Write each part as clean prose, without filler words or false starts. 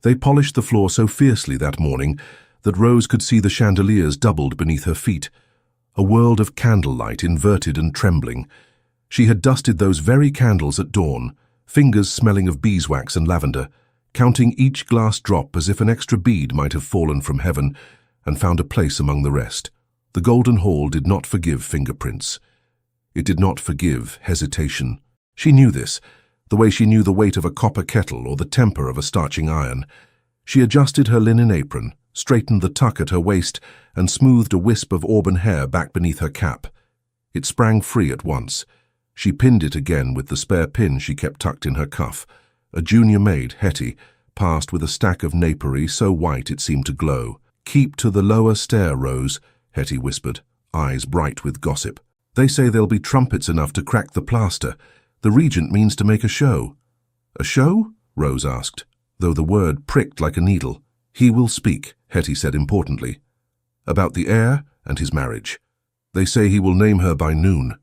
They polished the floor so fiercely that morning that Rose could see the chandeliers doubled beneath her feet, a world of candlelight inverted and trembling. She had dusted those very candles at dawn, fingers smelling of beeswax and lavender, counting each glass drop as if an extra bead might have fallen from heaven and found a place among the rest. The Golden Hall did not forgive fingerprints. It did not forgive hesitation. She knew this, the way she knew the weight of a copper kettle or the temper of a starching iron. She adjusted her linen apron, straightened the tuck at her waist, and smoothed a wisp of auburn hair back beneath her cap. It sprang free at once. She pinned it again with the spare pin she kept tucked in her cuff. A junior maid, Hetty, passed with a stack of napery so white it seemed to glow. "Keep to the lower stair, Rose," Hetty whispered, eyes bright with gossip. "They say there'll be trumpets enough to crack the plaster. The regent means to make a show." "A show?" Rose asked, though the word pricked like a needle. "He will speak," Hetty said importantly, "about the heir and his marriage. They say he will name her by noon."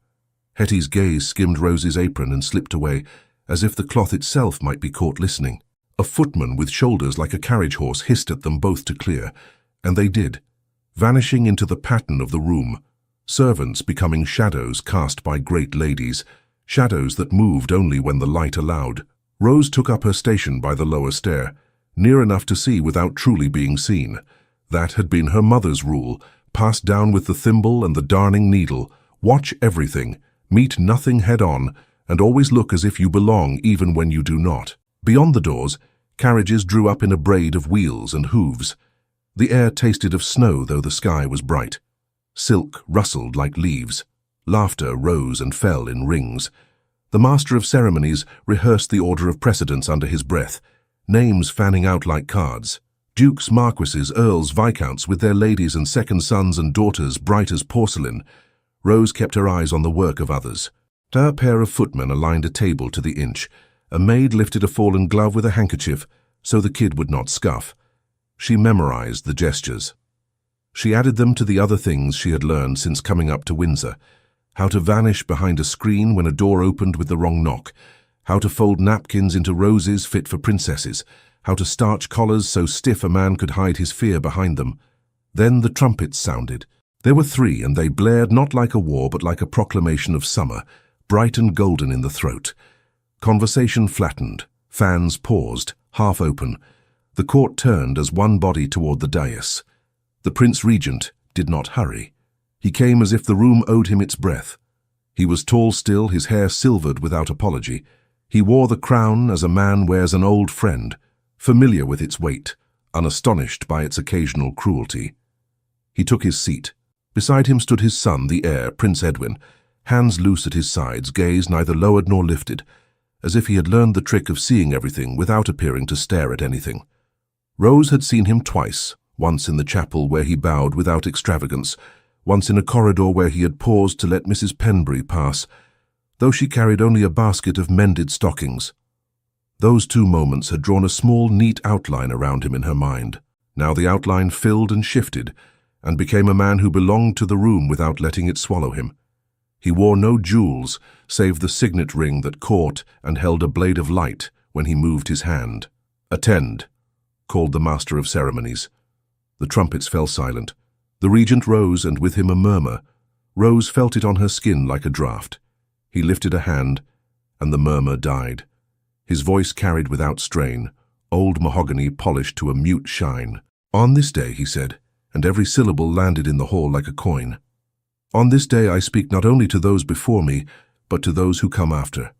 Hetty's gaze skimmed Rose's apron and slipped away, as if the cloth itself might be caught listening. A footman with shoulders like a carriage horse hissed at them both to clear, and they did, vanishing into the pattern of the room, servants becoming shadows cast by great ladies, shadows that moved only when the light allowed. Rose took up her station by the lower stair, near enough to see without truly being seen. That had been her mother's rule, passed down with the thimble and the darning needle. Watch everything, meet nothing head-on, and always look as if you belong even when you do not. Beyond the doors, carriages drew up in a braid of wheels and hooves. The air tasted of snow, though the sky was bright. Silk rustled like leaves. Laughter rose and fell in rings. The master of ceremonies rehearsed the order of precedence under his breath, names fanning out like cards. Dukes, marquises, earls, viscounts, with their ladies and second sons and daughters bright as porcelain. Rose kept her eyes on the work of others. A pair of footmen aligned a table to the inch. A maid lifted a fallen glove with a handkerchief, so the kid would not scuff. She memorized the gestures. She added them to the other things she had learned since coming up to Windsor. How to vanish behind a screen when a door opened with the wrong knock. How to fold napkins into roses fit for princesses. How to starch collars so stiff a man could hide his fear behind them. Then the trumpets sounded. There were 3, and they blared not like a war but like a proclamation of summer, bright and golden in the throat. Conversation flattened. Fans paused, half open. The court turned as one body toward the dais. The Prince Regent did not hurry. He came as if the room owed him its breath. He was tall still, his hair silvered without apology. He wore the crown as a man wears an old friend, familiar with its weight, unastonished by its occasional cruelty. He took his seat. Beside him stood his son, the heir, Prince Edwin, hands loose at his sides, gaze neither lowered nor lifted, as if he had learned the trick of seeing everything without appearing to stare at anything. Rose had seen him twice, once in the chapel where he bowed without extravagance, once in a corridor where he had paused to let Mrs. Penbury pass, though she carried only a basket of mended stockings. Those 2 moments had drawn a small, neat outline around him in her mind. Now the outline filled and shifted, and became a man who belonged to the room without letting it swallow him. He wore no jewels, save the signet ring that caught and held a blade of light when he moved his hand. "Attend," called the master of ceremonies. The trumpets fell silent. The regent rose, and with him a murmur. Rose felt it on her skin like a draught. He lifted a hand, and the murmur died. His voice carried without strain, old mahogany polished to a mute shine. "On this day," he said, and every syllable landed in the hall like a coin. "On this day I speak not only to those before me, but to those who come after.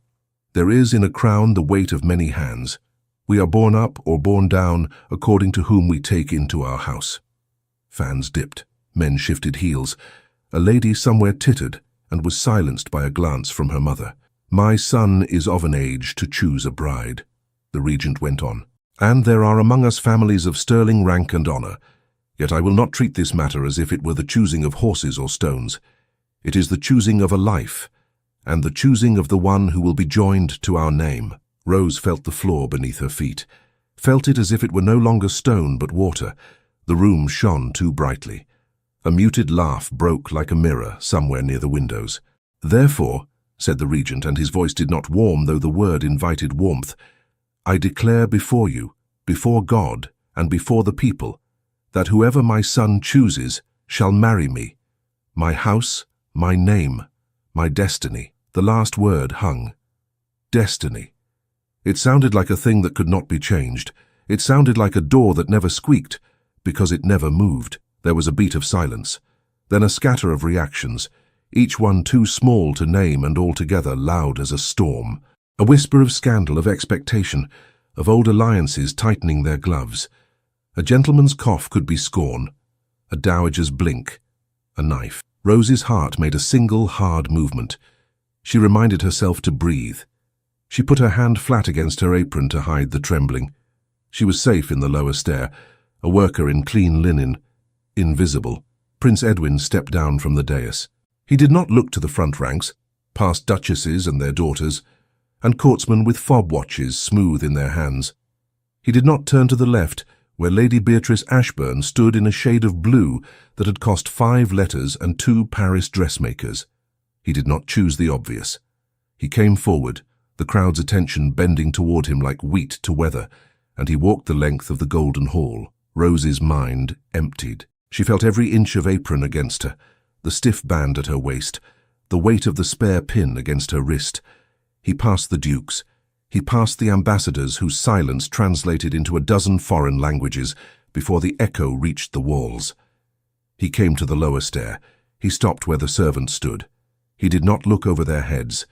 There is in a crown the weight of many hands. We are borne up or borne down according to whom we take into our house." Fans dipped. Men shifted heels. A lady somewhere tittered and was silenced by a glance from her mother. "My son is of an age to choose a bride," the regent went on. "And there are among us families of sterling rank and honor. Yet I will not treat this matter as if it were the choosing of horses or stones. It is the choosing of a life, and the choosing of the one who will be joined to our name." Rose felt the floor beneath her feet, felt it as if it were no longer stone but water. The room shone too brightly. A muted laugh broke like a mirror somewhere near the windows. "Therefore," said the regent, and his voice did not warm though the word invited warmth, "I declare before you before God and before the people, that whoever my son chooses shall marry me. My house, my name, my destiny." The last word hung. Destiny. It sounded like a thing that could not be changed. It sounded like a door that never squeaked, because it never moved. There was a beat of silence, then a scatter of reactions, each one too small to name and altogether loud as a storm. A whisper of scandal, of expectation, of old alliances tightening their gloves. A gentleman's cough could be scorn, a dowager's blink, a knife. Rose's heart made a single hard movement. She reminded herself to breathe. She put her hand flat against her apron to hide the trembling. She was safe in the lower stair, a worker in clean linen, invisible. Prince Edwin stepped down from the dais. He did not look to the front ranks, past duchesses and their daughters, and courtsmen with fob watches smooth in their hands. He did not turn to the left, where Lady Beatrice Ashburn stood in a shade of blue that had cost 5 letters and 2 Paris dressmakers. He did not choose the obvious. He came forward, the crowd's attention bending toward him like wheat to weather, and he walked the length of the Golden Hall. Rose's mind emptied. She felt every inch of apron against her, the stiff band at her waist, the weight of the spare pin against her wrist. He passed the dukes. He passed the ambassadors whose silence translated into a dozen foreign languages before the echo reached the walls. He came to the lower stair. He stopped where the servants stood. He did not look over their heads.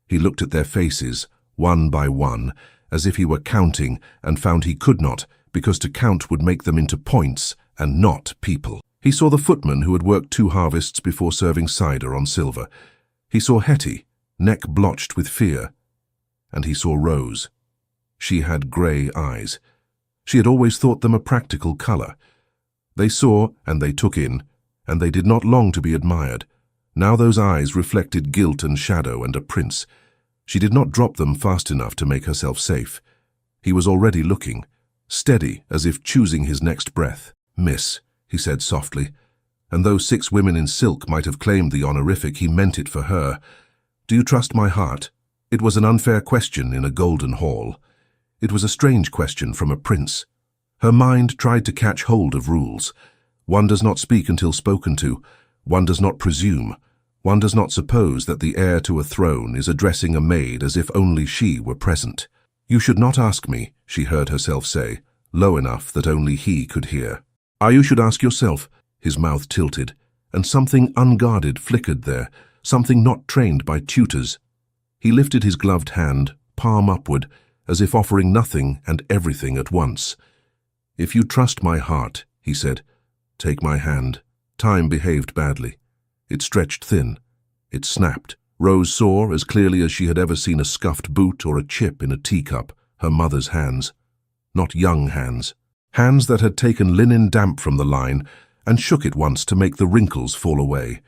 He looked at their faces, one by one, as if he were counting, and found he could not, because to count would make them into points and not people. He saw the footman who had worked 2 harvests before serving cider on silver. He saw Hetty, neck blotched with fear. And he saw Rose. She had grey eyes. She had always thought them a practical colour. They saw, and they took in, and they did not long to be admired. Now those eyes reflected guilt and shadow and a prince. She did not drop them fast enough to make herself safe. He was already looking, steady as if choosing his next breath. "Miss," he said softly, and though 6 women in silk might have claimed the honorific, he meant it for her. "Do you trust my heart?" It was an unfair question in a golden hall. It was a strange question from a prince. Her mind tried to catch hold of rules. One does not speak until spoken to. One does not presume. One does not suppose that the heir to a throne is addressing a maid as if only she were present. "You should not ask me," she heard herself say, low enough that only he could hear. "You should ask yourself." His mouth tilted, and something unguarded flickered there, something not trained by tutors. He lifted his gloved hand, palm upward, as if offering nothing and everything at once. "If you trust my heart," he said, "take my hand." Time behaved badly. It stretched thin. It snapped. Rose saw, as clearly as she had ever seen a scuffed boot or a chip in a teacup, her mother's hands. Not young hands. Hands that had taken linen damp from the line and shook it once to make the wrinkles fall away.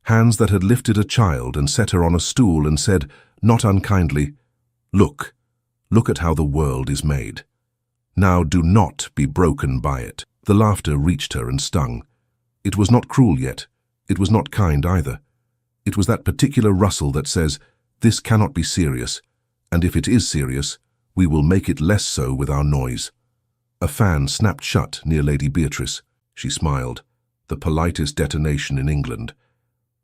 Hands that had lifted a child and set her on a stool and said, not unkindly, "Look, look at how the world is made. Now do not be broken by it." The laughter reached her and stung. It was not cruel yet. It was not kind either. It was that particular rustle that says, "This cannot be serious, and if it is serious, we will make it less so with our noise." A fan snapped shut near Lady Beatrice. She smiled. The politest detonation in England.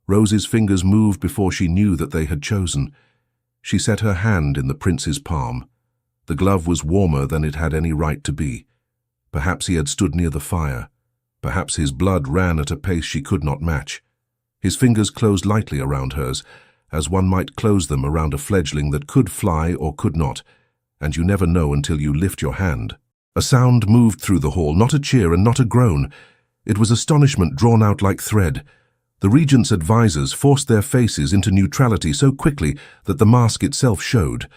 Rose's fingers moved before she knew that they had chosen. She set her hand in the prince's palm. The glove was warmer than it had any right to be. Perhaps he had stood near the fire. Perhaps his blood ran at a pace she could not match. His fingers closed lightly around hers, as one might close them around a fledgling that could fly or could not, and you never know until you lift your hand. A sound moved through the hall, not a cheer and not a groan. It was astonishment drawn out like thread. The regent's advisers forced their faces into neutrality so quickly that the mask itself showed.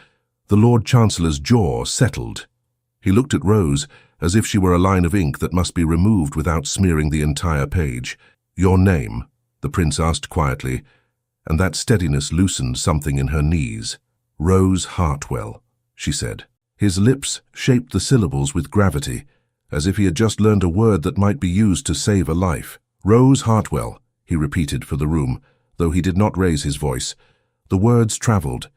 The Lord Chancellor's jaw settled. He looked at Rose, as if she were a line of ink that must be removed without smearing the entire page. "Your name?" the prince asked quietly, and that steadiness loosened something in her knees. "Rose Hartwell," she said. His lips shaped the syllables with gravity, as if he had just learned a word that might be used to save a life. "Rose Hartwell," he repeated for the room, though he did not raise his voice. The words travelled.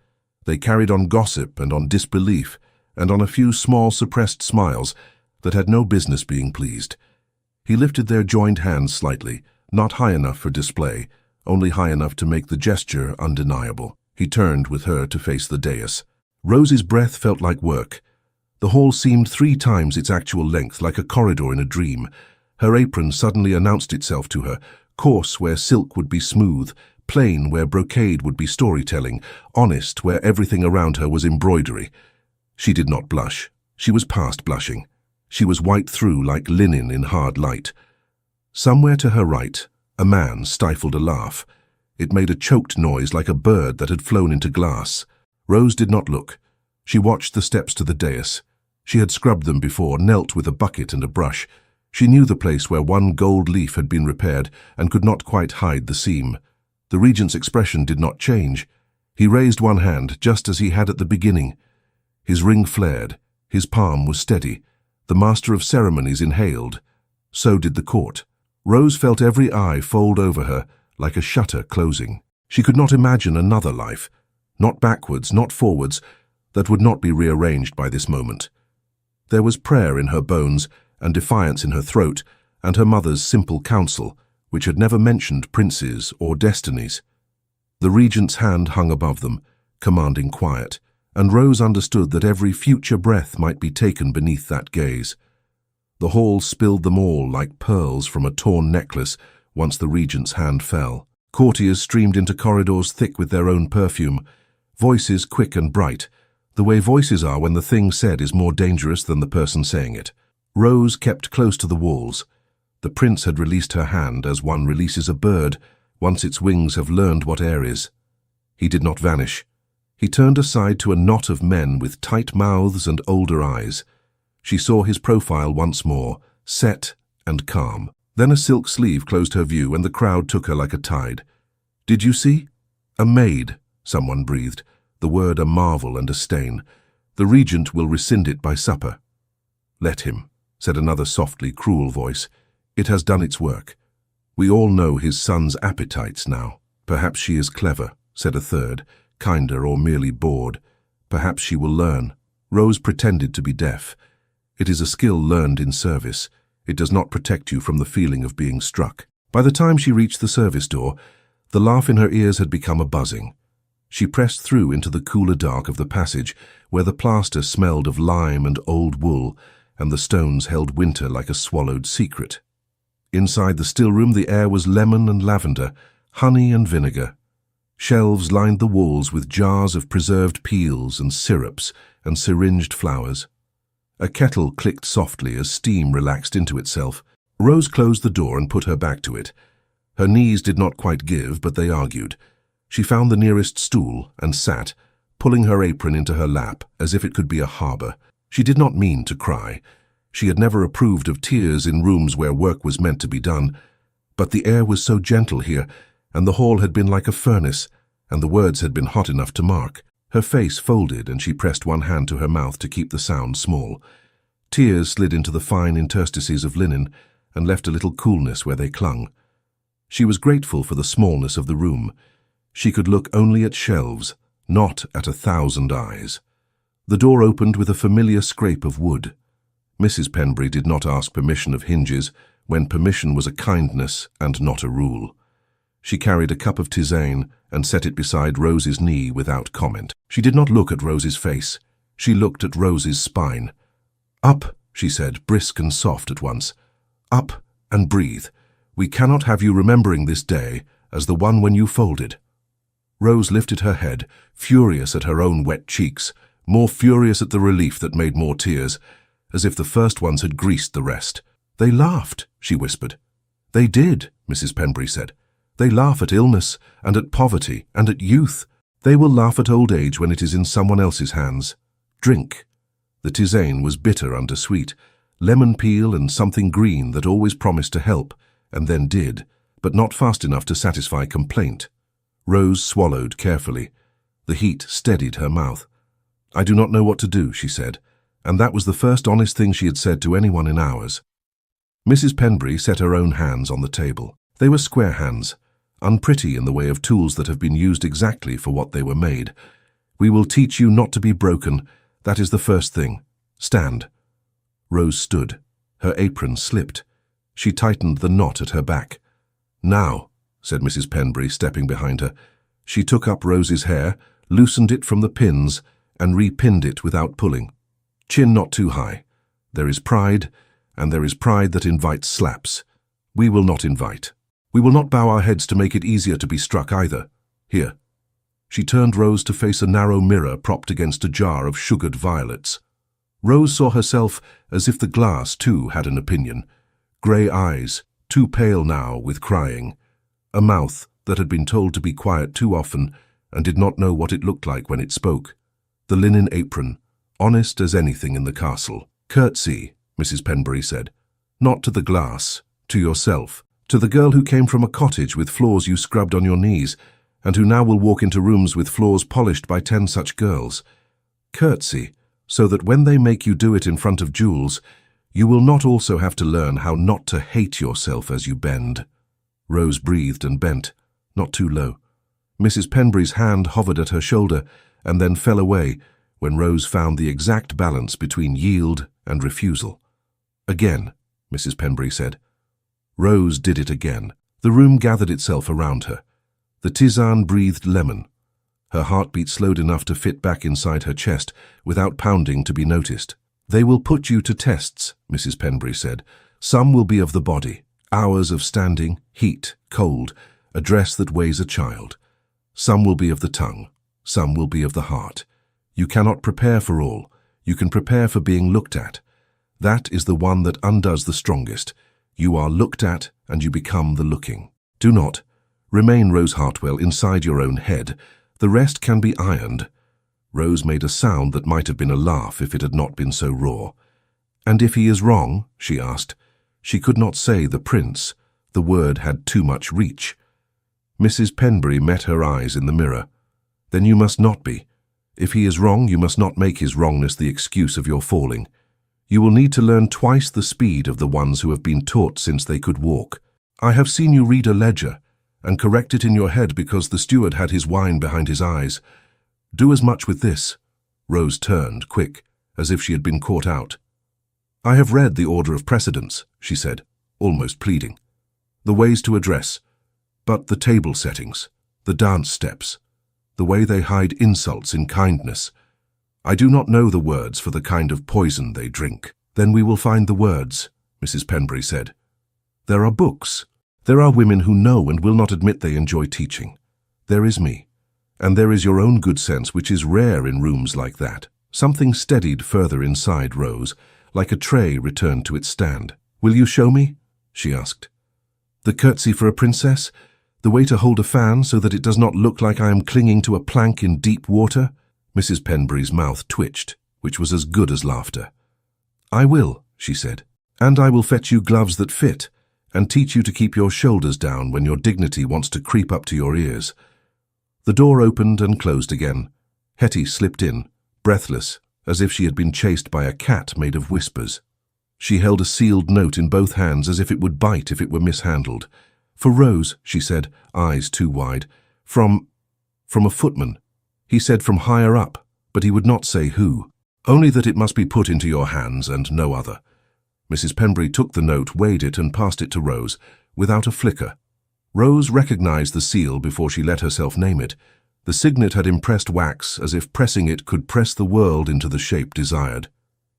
They carried on gossip and on disbelief, and on a few small suppressed smiles that had no business being pleased. He lifted their joined hands slightly, not high enough for display, only high enough to make the gesture undeniable. He turned with her to face the dais. Rose's breath felt like work. The hall seemed 3 times its actual length, like a corridor in a dream. Her apron suddenly announced itself to her, coarse where silk would be smooth, plain where brocade would be storytelling, honest where everything around her was embroidery. She did not blush. She was past blushing. She was white through like linen in hard light. Somewhere to her right, a man stifled a laugh. It made a choked noise like a bird that had flown into glass. Rose did not look. She watched the steps to the dais. She had scrubbed them before, knelt with a bucket and a brush. She knew the place where one gold leaf had been repaired and could not quite hide the seam. The regent's expression did not change. He raised one hand, just as he had at the beginning. His ring flared. His palm was steady. The master of ceremonies inhaled. So did the court. Rose felt every eye fold over her, like a shutter closing. She could not imagine another life, not backwards, not forwards, that would not be rearranged by this moment. There was prayer in her bones and defiance in her throat, and her mother's simple counsel, which had never mentioned princes or destinies. The regent's hand hung above them, commanding quiet, and Rose understood that every future breath might be taken beneath that gaze. The hall spilled them all like pearls from a torn necklace once the regent's hand fell. Courtiers streamed into corridors thick with their own perfume, voices quick and bright, the way voices are when the thing said is more dangerous than the person saying it. Rose kept close to the walls. The prince had released her hand as one releases a bird once its wings have learned what air is. He did not vanish. He turned aside to a knot of men with tight mouths and older eyes. She saw his profile once more, set and calm. Then a silk sleeve closed her view and the crowd took her like a tide. "Did you see?" "A maid," someone breathed, the word a marvel and a stain. "The regent will rescind it by supper." "Let him," said another softly cruel voice. "It has done its work. We all know his son's appetites now." "Perhaps she is clever," said a third, kinder or merely bored. "Perhaps she will learn." Rose pretended to be deaf. It is a skill learned in service. It does not protect you from the feeling of being struck. By the time she reached the service door, the laugh in her ears had become a buzzing. She pressed through into the cooler dark of the passage, where the plaster smelled of lime and old wool, and the stones held winter like a swallowed secret. Inside the still room the air was lemon and lavender, honey and vinegar. Shelves lined the walls with jars of preserved peels and syrups and syringed flowers. A kettle clicked softly as steam relaxed into itself. Rose closed the door and put her back to it. Her knees did not quite give, but they argued. She found the nearest stool and sat, pulling her apron into her lap as if it could be a harbor. She did not mean to cry. She had never approved of tears in rooms where work was meant to be done. But the air was so gentle here, and the hall had been like a furnace, and the words had been hot enough to mark. Her face folded, and she pressed one hand to her mouth to keep the sound small. Tears slid into the fine interstices of linen and left a little coolness where they clung. She was grateful for the smallness of the room. She could look only at shelves, not at 1,000 eyes. The door opened with a familiar scrape of wood. Mrs. Penbury did not ask permission of hinges, when permission was a kindness and not a rule. She carried a cup of tisane and set it beside Rose's knee without comment. She did not look at Rose's face. She looked at Rose's spine. "Up," she said, brisk and soft at once. "Up and breathe. We cannot have you remembering this day as the one when you folded." Rose lifted her head, furious at her own wet cheeks, more furious at the relief that made more tears, as if the first ones had greased the rest. "They laughed," she whispered. "They did," Mrs. Penbury said. "They laugh at illness, and at poverty, and at youth. They will laugh at old age when it is in someone else's hands. Drink." The tisane was bitter under sweet, lemon peel and something green that always promised to help, and then did, but not fast enough to satisfy complaint. Rose swallowed carefully. The heat steadied her mouth. "I do not know what to do," she said, and that was the first honest thing she had said to anyone in hours. Mrs. Penbury set her own hands on the table. They were square hands, unpretty in the way of tools that have been used exactly for what they were made. "We will teach you not to be broken, That is the first thing. Stand." Rose stood. Her apron slipped. She tightened the knot at her back. "Now," said Mrs. Penbury, stepping behind her. She took up Rose's hair, loosened it from the pins, and repinned it without pulling. "Chin not too high. There is pride, and there is pride that invites slaps. We will not invite. We will not bow our heads to make it easier to be struck either. Here." She turned Rose to face a narrow mirror propped against a jar of sugared violets. Rose saw herself as if the glass, too, had an opinion. Grey eyes, too pale now with crying. A mouth that had been told to be quiet too often and did not know what it looked like when it spoke. The linen apron, honest as anything in the castle. "Curtsy," Mrs. Penbury said. "Not to the glass, to yourself, to the girl who came from a cottage with floors you scrubbed on your knees, and who now will walk into rooms with floors polished by 10 such girls. Curtsy, so that when they make you do it in front of Jules, you will not also have to learn how not to hate yourself as you bend." Rose breathed and bent, not too low. Mrs. Penbury's hand hovered at her shoulder and then fell away when Rose found the exact balance between yield and refusal. "Again," Mrs. Penbury said. Rose did it again. The room gathered itself around her. The tisane breathed lemon. Her heartbeat slowed enough to fit back inside her chest without pounding to be noticed. "They will put you to tests," Mrs. Penbury said. "Some will be of the body, hours of standing, heat, cold, a dress that weighs a child. Some will be of the tongue, some will be of the heart. You cannot prepare for all. You can prepare for being looked at. That is the one that undoes the strongest. You are looked at and you become the looking. Do not. Remain, Rose Hartwell, inside your own head. The rest can be ironed." Rose made a sound that might have been a laugh if it had not been so raw. "And if he is wrong?" she asked. She could not say the prince. The word had too much reach. Mrs. Penbury met her eyes in the mirror. "Then you must not be. If he is wrong, you must not make his wrongness the excuse of your falling. You will need to learn twice the speed of the ones who have been taught since they could walk. I have seen you read a ledger and correct it in your head because the steward had his wine behind his eyes. Do as much with this." Rose turned, quick, as if she had been caught out. "I have read the order of precedence," she said, almost pleading. "The ways to address, but the table settings, the dance steps, the way they hide insults in kindness. I do not know the words for the kind of poison they drink." "Then we will find the words," Mrs. Penbury said. "There are books. There are women who know and will not admit they enjoy teaching. There is me. And there is your own good sense, which is rare in rooms like that." Something steadied further inside Rose, like a tray returned to its stand. "Will you show me?" she asked. "The curtsy for a princess? The way to hold a fan so that it does not look like I am clinging to a plank in deep water?" Mrs. Penbury's mouth twitched, which was as good as laughter. "I will," she said. "And I will fetch you gloves that fit, and teach you to keep your shoulders down when your dignity wants to creep up to your ears." The door opened and closed again. Hetty slipped in, breathless, as if she had been chased by a cat made of whispers. She held a sealed note in both hands as if it would bite if it were mishandled. "For Rose," she said, eyes too wide. From a footman. He said from higher up, but he would not say who. Only that it must be put into your hands and no other." Mrs. Penbury took the note, weighed it, and passed it to Rose, without a flicker. Rose recognized the seal before she let herself name it. The signet had impressed wax, as if pressing it could press the world into the shape desired.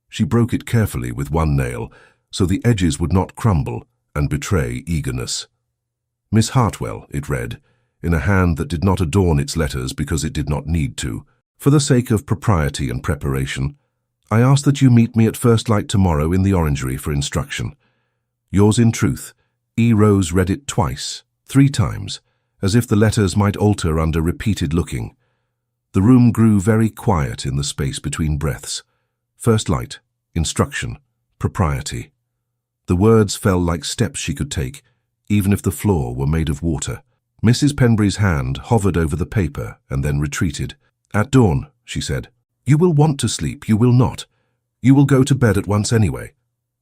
She broke it carefully with one nail, so the edges would not crumble and betray eagerness. "Miss Hartwell," it read, in a hand that did not adorn its letters because it did not need to. "For the sake of propriety and preparation, I ask that you meet me at first light tomorrow in the orangery for instruction. Yours in truth." E. Rose read it twice, 3 times, as if the letters might alter under repeated looking. The room grew very quiet in the space between breaths. First light, instruction, propriety. The words fell like steps she could take, even if the floor were made of water. Mrs. Penbury's hand hovered over the paper and then retreated. "At dawn," she said. "You will want to sleep, you will not. You will go to bed at once anyway.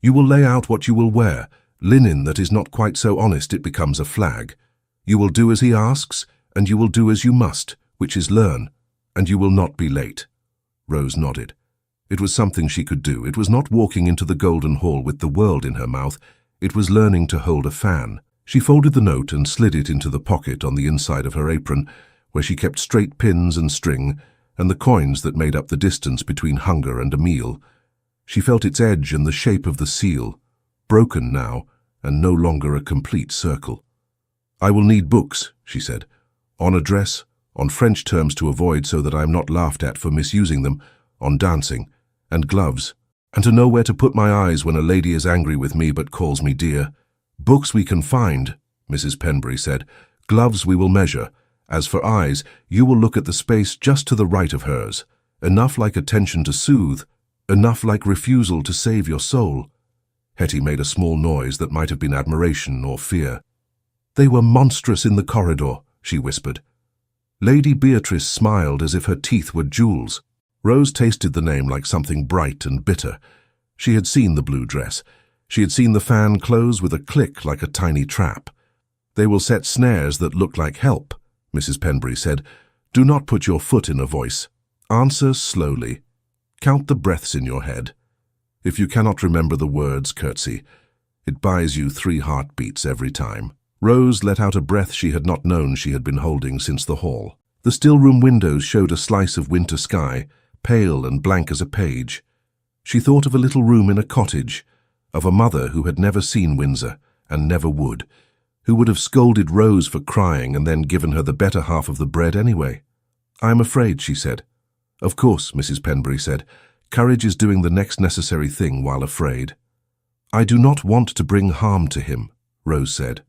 You will lay out what you will wear, linen that is not quite so honest it becomes a flag. You will do as he asks, and you will do as you must, which is learn, and you will not be late." Rose nodded. It was something she could do. It was not walking into the golden hall with the world in her mouth. It was learning to hold a fan. She folded the note and slid it into the pocket on the inside of her apron, where she kept straight pins and string, and the coins that made up the distance between hunger and a meal. She felt its edge and the shape of the seal, broken now, and no longer a complete circle. "I will need books," she said, "on address, on French terms to avoid so that I am not laughed at for misusing them, on dancing, and gloves, and to know where to put my eyes when a lady is angry with me but calls me dear. Books we can find," Mrs. Penbury said. "Gloves we will measure. As for eyes, you will look at the space just to the right of hers, enough like attention to soothe, enough like refusal to save your soul." Hetty made a small noise that might have been admiration or fear. "They were monstrous in the corridor," she whispered. Lady Beatrice smiled as if her teeth were jewels. Rose tasted the name like something bright and bitter. She had seen the blue dress. She had seen the fan close with a click like a tiny trap. "They will set snares that look like help," Mrs. Penbury said. "Do not put your foot in a voice. Answer slowly. Count the breaths in your head. If you cannot remember the words, curtsy. It buys you 3 heartbeats every time." Rose let out a breath she had not known she had been holding since the hall. The still-room windows showed a slice of winter sky, pale and blank as a page. She thought of a little room in a cottage, of a mother who had never seen Windsor, and never would, who would have scolded Rose for crying and then given her the better half of the bread anyway. "I am afraid," she said. "Of course," Mrs. Penbury said. "Courage is doing the next necessary thing while afraid." "I do not want to bring harm to him," Rose said,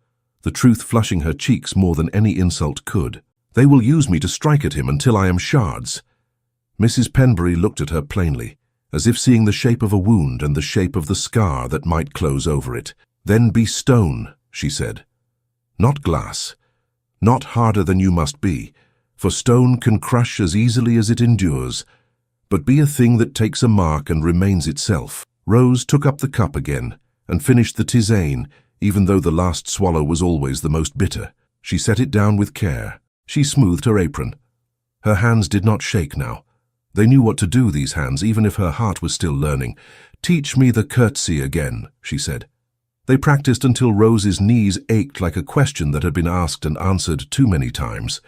the truth flushing her cheeks more than any insult could. "They will use me to strike at him until I am shards." Mrs. Penbury looked at her plainly, as if seeing the shape of a wound and the shape of the scar that might close over it. "Then be stone," she said. "Not glass, not harder than you must be, for stone can crush as easily as it endures, but be a thing that takes a mark and remains itself." Rose took up the cup again and finished the tisane, even though the last swallow was always the most bitter. She set it down with care. She smoothed her apron. Her hands did not shake now. They knew what to do, these hands, even if her heart was still learning. "Teach me the curtsy again," she said. They practiced until Rose's knees ached like a question that had been asked and answered too many times.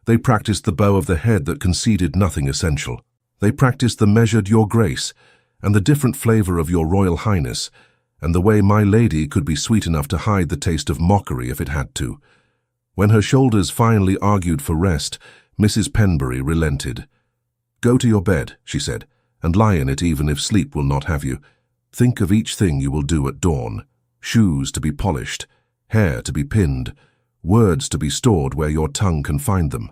They practiced the bow of the head that conceded nothing essential. They practiced the measured "Your Grace," and the different flavor of "Your Royal Highness," and the way "My Lady" could be sweet enough to hide the taste of mockery if it had to. When her shoulders finally argued for rest, Mrs. Penbury relented. "Go to your bed," she said, "and lie in it even if sleep will not have you. Think of each thing you will do at dawn. Shoes to be polished, hair to be pinned, words to be stored where your tongue can find them.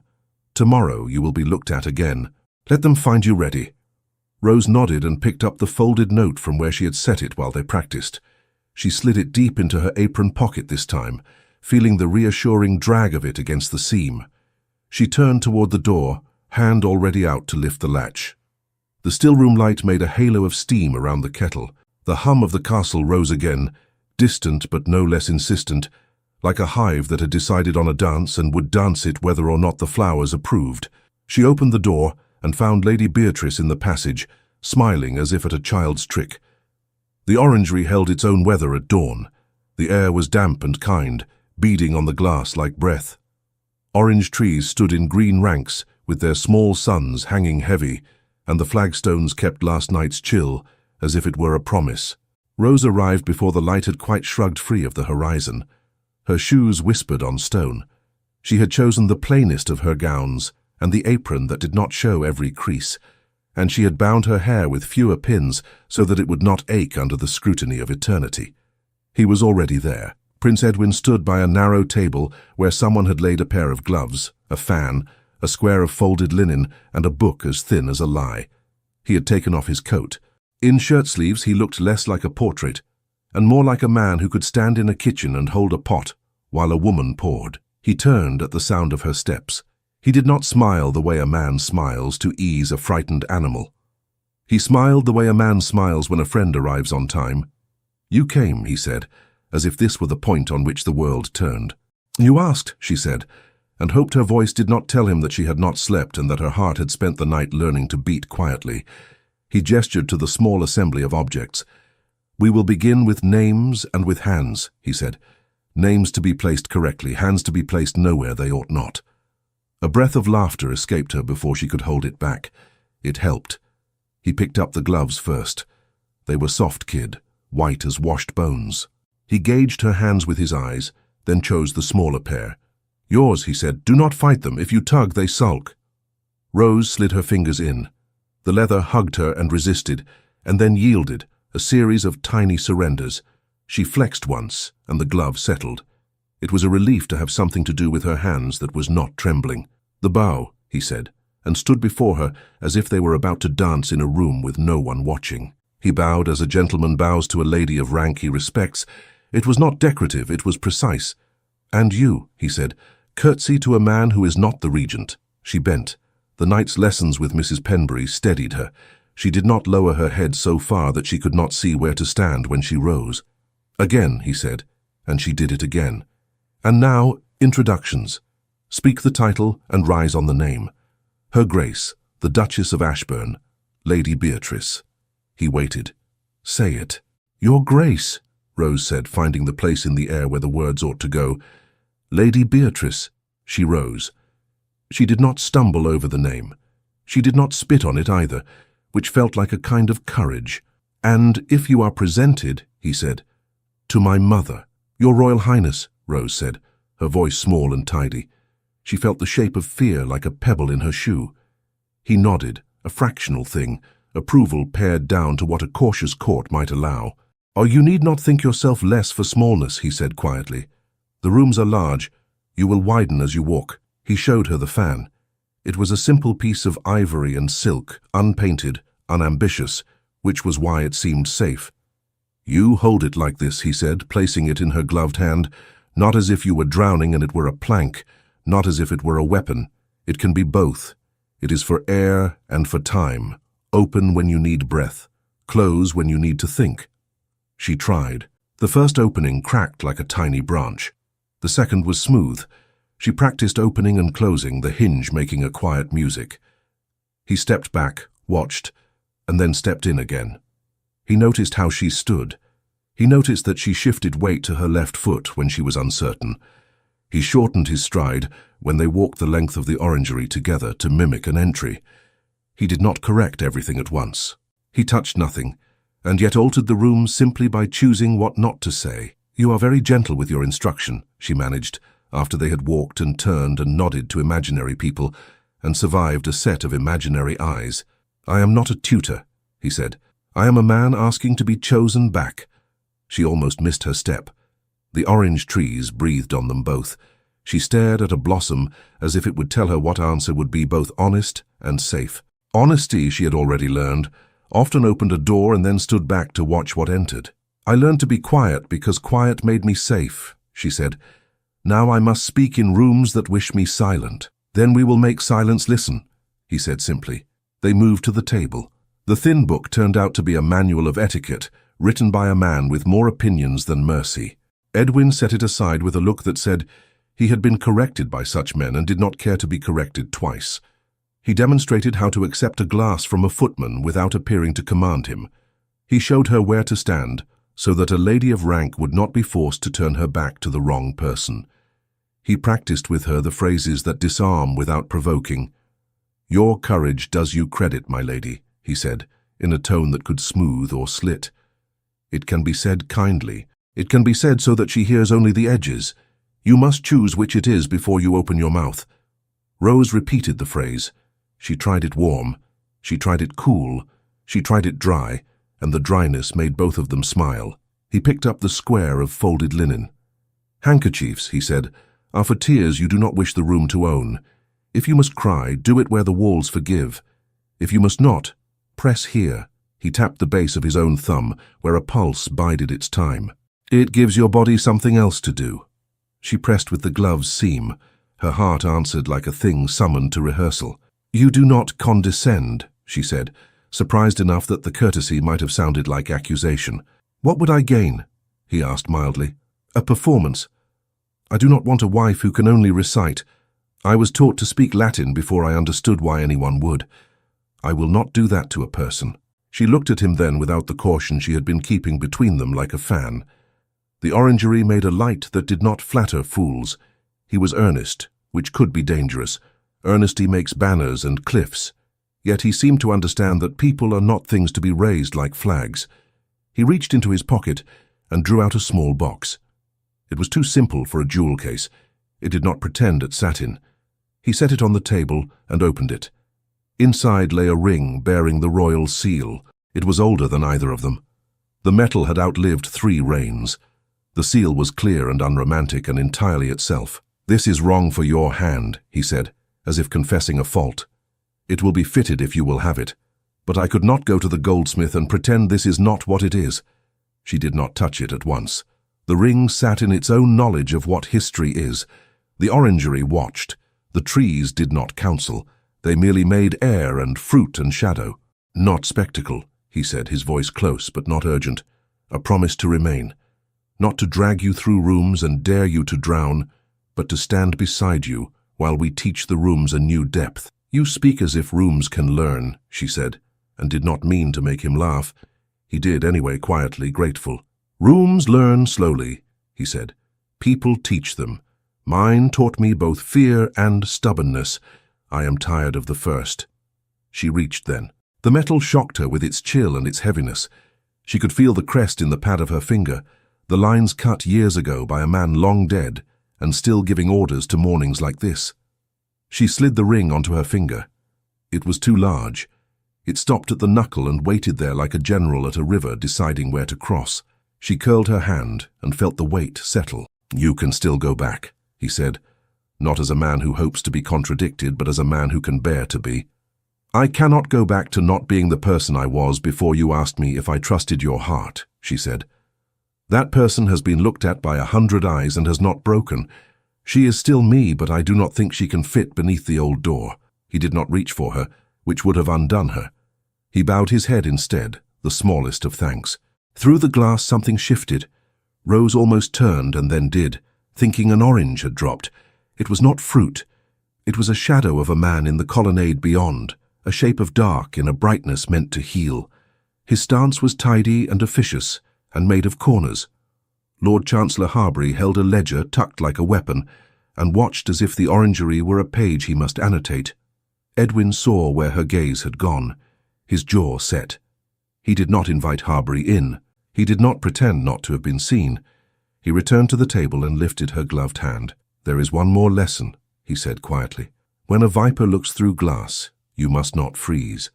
Tomorrow you will be looked at again. Let them find you ready." Rose nodded and picked up the folded note from where she had set it while they practiced. She slid it deep into her apron pocket this time, feeling the reassuring drag of it against the seam. She turned toward the door, hand already out to lift the latch. The still-room light made a halo of steam around the kettle. The hum of the castle rose again, distant but no less insistent, like a hive that had decided on a dance and would dance it whether or not the flowers approved. She opened the door and found Lady Beatrice in the passage, smiling as if at a child's trick. The orangery held its own weather at dawn. The air was damp and kind, beading on the glass like breath. Orange trees stood in green ranks, with their small suns hanging heavy, and the flagstones kept last night's chill, as if it were a promise. Rose arrived before the light had quite shrugged free of the horizon. Her shoes whispered on stone. She had chosen the plainest of her gowns, and the apron that did not show every crease, and she had bound her hair with fewer pins so that it would not ache under the scrutiny of eternity. He was already there. Prince Edwin stood by a narrow table where someone had laid a pair of gloves, a fan, a square of folded linen, and a book as thin as a lie. He had taken off his coat. In shirt-sleeves he looked less like a portrait, and more like a man who could stand in a kitchen and hold a pot while a woman poured. He turned at the sound of her steps. He did not smile the way a man smiles to ease a frightened animal. He smiled the way a man smiles when a friend arrives on time. "You came," he said, as if this were the point on which the world turned. "You asked," she said, and hoped her voice did not tell him that she had not slept and that her heart had spent the night learning to beat quietly. He gestured to the small assembly of objects. "We will begin with names and with hands," he said. "Names to be placed correctly, hands to be placed nowhere they ought not." A breath of laughter escaped her before she could hold it back. It helped. He picked up the gloves first. They were soft kid, white as washed bones. He gauged her hands with his eyes, then chose the smaller pair. "Yours," he said. "Do not fight them. If you tug, they sulk." Rose slid her fingers in. The leather hugged her and resisted, and then yielded, a series of tiny surrenders. She flexed once, and the glove settled. It was a relief to have something to do with her hands that was not trembling. "The bow," he said, and stood before her as if they were about to dance in a room with no one watching. He bowed as a gentleman bows to a lady of rank he respects. It was not decorative, it was precise. "And you," he said, "curtsy to a man who is not the regent." She bent. The night's lessons with Mrs. Penbury steadied her. She did not lower her head so far that she could not see where to stand when she rose. "Again," he said, and she did it again. "And now, introductions. Speak the title and rise on the name. Her Grace, the Duchess of Ashburn, Lady Beatrice." He waited. "Say it." "Your Grace," Rose said, finding the place in the air where the words ought to go. "Lady Beatrice." She rose. She did not stumble over the name. She did not spit on it either, which felt like a kind of courage. "And if you are presented," he said, "to my mother." "Your Royal Highness," Rose said, her voice small and tidy. She felt the shape of fear like a pebble in her shoe. He nodded, a fractional thing, approval pared down to what a cautious court might allow. "Oh, you need not think yourself less for smallness," he said quietly. "The rooms are large. You will widen as you walk." He showed her the fan. It was a simple piece of ivory and silk, unpainted, unambitious, which was why it seemed safe. "You hold it like this," he said, placing it in her gloved hand, "not as if you were drowning and it were a plank, not as if it were a weapon. It can be both. It is for air and for time, open when you need breath, close when you need to think." She tried. The first opening cracked like a tiny branch. The second was smooth. She practiced opening and closing, the hinge making a quiet music. He stepped back, watched, and then stepped in again. He noticed how she stood. He noticed that she shifted weight to her left foot when she was uncertain. He shortened his stride when they walked the length of the orangery together to mimic an entry. He did not correct everything at once. He touched nothing, and yet altered the room simply by choosing what not to say. "You are very gentle with your instruction," she managed, after they had walked and turned and nodded to imaginary people and survived a set of imaginary eyes. "I am not a tutor," he said. "I am a man asking to be chosen back." She almost missed her step. The orange trees breathed on them both. She stared at a blossom as if it would tell her what answer would be both honest and safe. Honesty, she had already learned, often opened a door and then stood back to watch what entered. "I learned to be quiet because quiet made me safe," she said. "Now I must speak in rooms that wish me silent. Then we will make silence listen," he said simply. They moved to the table. The thin book turned out to be a manual of etiquette, written by a man with more opinions than mercy. Edwin set it aside with a look that said he had been corrected by such men and did not care to be corrected twice. He demonstrated how to accept a glass from a footman without appearing to command him. He showed her where to stand, so that a lady of rank would not be forced to turn her back to the wrong person. He practiced with her the phrases that disarm without provoking. "Your courage does you credit, my lady," he said, in a tone that could smooth or slit. It can be said kindly. It can be said so that she hears only the edges. You must choose which it is before you open your mouth. Rose repeated the phrase. She tried it warm. She tried it cool. She tried it dry, and the dryness made both of them smile. He picked up the square of folded linen. "Handkerchiefs," he said, "are for tears you do not wish the room to own. If you must cry, do it where the walls forgive. If you must not, press here." He tapped the base of his own thumb, where a pulse bided its time. "It gives your body something else to do." She pressed with the glove's seam. Her heart answered like a thing summoned to rehearsal. "You do not condescend," she said, surprised enough that the courtesy might have sounded like accusation. "What would I gain?" he asked mildly. "A performance. I do not want a wife who can only recite. I was taught to speak Latin before I understood why anyone would. I will not do that to a person." She looked at him then without the caution she had been keeping between them like a fan. The orangery made a light that did not flatter fools. He was earnest, which could be dangerous. Earnesty makes banners and cliffs. Yet he seemed to understand that people are not things to be raised like flags. He reached into his pocket and drew out a small box. It was too simple for a jewel case. It did not pretend at satin. He set it on the table and opened it. Inside lay a ring bearing the royal seal. It was older than either of them. The metal had outlived 3 reigns. The seal was clear and unromantic and entirely itself. "This is wrong for your hand," he said, as if confessing a fault. "It will be fitted if you will have it. But I could not go to the goldsmith and pretend this is not what it is." She did not touch it at once. The ring sat in its own knowledge of what history is. The orangery watched. The trees did not counsel. They merely made air and fruit and shadow. "Not spectacle," he said, his voice close but not urgent. "A promise to remain. Not to drag you through rooms and dare you to drown, but to stand beside you while we teach the rooms a new depth." "You speak as if rooms can learn," she said, and did not mean to make him laugh. He did anyway, quietly, grateful. "Rooms learn slowly," he said. "People teach them. Mine taught me both fear and stubbornness. I am tired of the first." She reached then. The metal shocked her with its chill and its heaviness. She could feel the crest in the pad of her finger, the lines cut years ago by a man long dead and still giving orders to mornings like this. She slid the ring onto her finger. It was too large. It stopped at the knuckle and waited there like a general at a river deciding where to cross. She curled her hand and felt the weight settle. "You can still go back," he said, not as a man who hopes to be contradicted, but as a man who can bear to be. "I cannot go back to not being the person I was before you asked me if I trusted your heart," she said. "That person has been looked at by 100 eyes and has not broken. She is still me, but I do not think she can fit beneath the old door." He did not reach for her, which would have undone her. He bowed his head instead, the smallest of thanks. Through the glass something shifted. Rose almost turned and then did, thinking an orange had dropped. It was not fruit. It was a shadow of a man in the colonnade beyond, a shape of dark in a brightness meant to heal. His stance was tidy and officious, and made of corners. Lord Chancellor Harbury held a ledger tucked like a weapon, and watched as if the orangery were a page he must annotate. Edwin saw where her gaze had gone. His jaw set. He did not invite Harbury in. He did not pretend not to have been seen. He returned to the table and lifted her gloved hand. "There is one more lesson," he said quietly. "When a viper looks through glass, you must not freeze.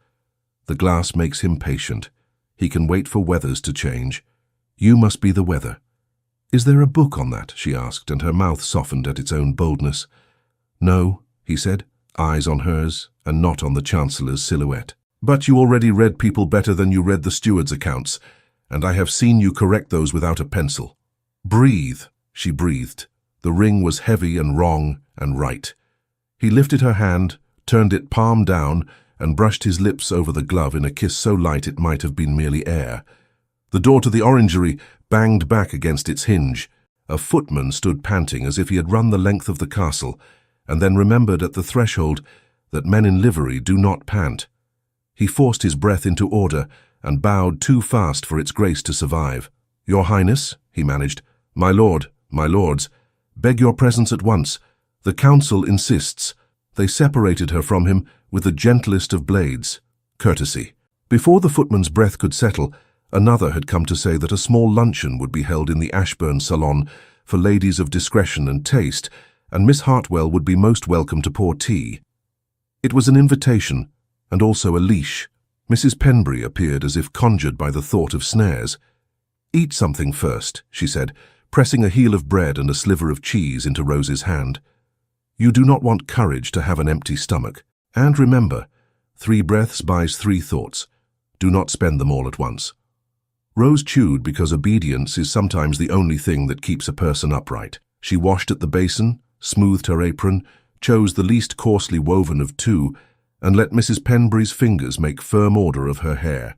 The glass makes him patient. He can wait for weathers to change. You must be the weather." "Is there a book on that?" she asked, and her mouth softened at its own boldness. "No," he said, eyes on hers and not on the Chancellor's silhouette. "But you already read people better than you read the steward's accounts, and I have seen you correct those without a pencil." "Breathe," she breathed. The ring was heavy and wrong and right. He lifted her hand, turned it palm down, and brushed his lips over the glove in a kiss so light it might have been merely air. The door to the orangery banged back against its hinge. A footman stood panting as if he had run the length of the castle, and then remembered at the threshold that men in livery do not pant. He forced his breath into order and bowed too fast for its grace to survive. "Your Highness," he managed. "My lord, my lords, beg your presence at once. The council insists." They separated her from him with the gentlest of blades, courtesy. Before the footman's breath could settle, another had come to say that a small luncheon would be held in the Ashburn salon for ladies of discretion and taste, and Miss Hartwell would be most welcome to pour tea. It was an invitation, and also a leash. Mrs. Penbury appeared as if conjured by the thought of snares. "Eat something first," she said, pressing a heel of bread and a sliver of cheese into Rose's hand. "You do not want courage to have an empty stomach. And remember, 3 breaths buys 3 thoughts. Do not spend them all at once." Rose chewed because obedience is sometimes the only thing that keeps a person upright. She washed at the basin, smoothed her apron, chose the least coarsely woven of 2, and let Mrs. Penbury's fingers make firm order of her hair.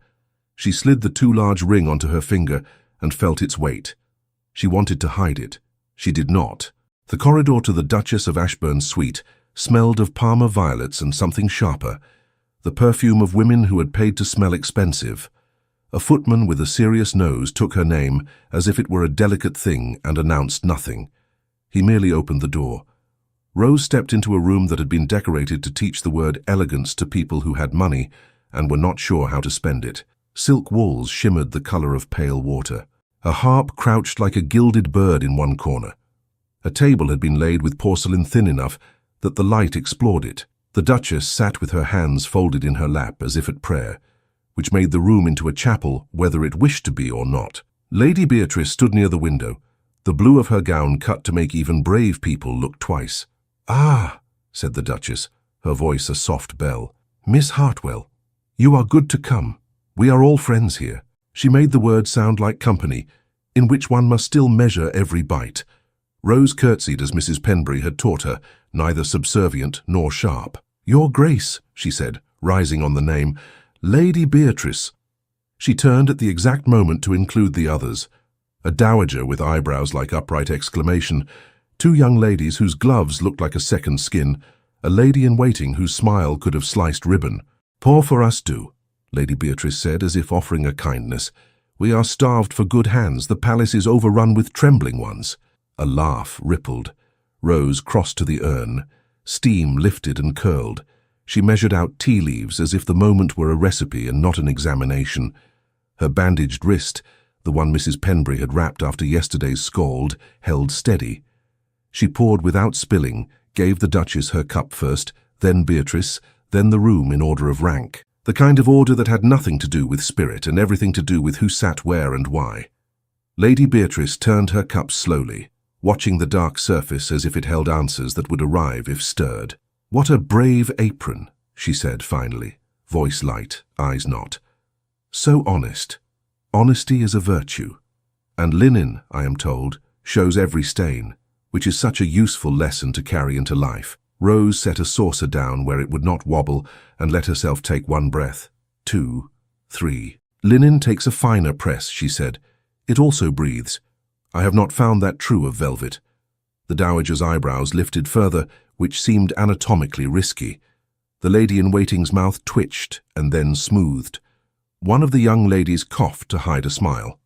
She slid the too large ring onto her finger and felt its weight. She wanted to hide it. She did not. The corridor to the Duchess of Ashburn's suite smelled of Parma violets and something sharper. the perfume of women who had paid to smell expensive. A footman with a serious nose took her name as if it were a delicate thing and announced nothing. He merely opened the door. Rose stepped into a room that had been decorated to teach the word elegance to people who had money and were not sure how to spend it. Silk walls shimmered the color of pale water. A harp crouched like a gilded bird in one corner. A table had been laid with porcelain thin enough that the light explored it. The Duchess sat with her hands folded in her lap as if at prayer, which made the room into a chapel whether it wished to be or not. Lady Beatrice stood near the window, the blue of her gown cut to make even brave people look twice. "Ah," said the Duchess, her voice a soft bell. "Miss Hartwell, you are good to come. We are all friends here." She made the word sound like company, in which one must still measure every bite. Rose curtsied as Mrs. Penbury had taught her, neither subservient nor sharp. "Your Grace," she said, rising on the name, "Lady Beatrice." She turned at the exact moment to include the others. A dowager with eyebrows like upright exclamation, two young ladies whose gloves looked like a second skin, a lady-in-waiting whose smile could have sliced ribbon. "Pour for us, do," Lady Beatrice said, as if offering a kindness. "We are starved for good hands. The palace is overrun with trembling ones." A laugh rippled. Rose crossed to the urn. Steam lifted and curled. She measured out tea leaves as if the moment were a recipe and not an examination. Her bandaged wrist, the one Mrs. Penbury had wrapped after yesterday's scald, held steady. She poured without spilling, gave the Duchess her cup first, then Beatrice, then the room in order of rank. The kind of order that had nothing to do with spirit and everything to do with who sat where and why. Lady Beatrice turned her cup slowly, watching the dark surface as if it held answers that would arrive if stirred. "What a brave apron," she said finally, voice light, eyes not. "So honest. Honesty is a virtue. And linen, I am told, shows every stain, which is such a useful lesson to carry into life." Rose set a saucer down where it would not wobble and let herself take one breath, 2, 3. "Linen takes a finer press," she said. "It also breathes. I have not found that true of velvet." The dowager's eyebrows lifted further, which seemed anatomically risky. The lady-in-waiting's mouth twitched and then smoothed. One of the young ladies coughed to hide a smile.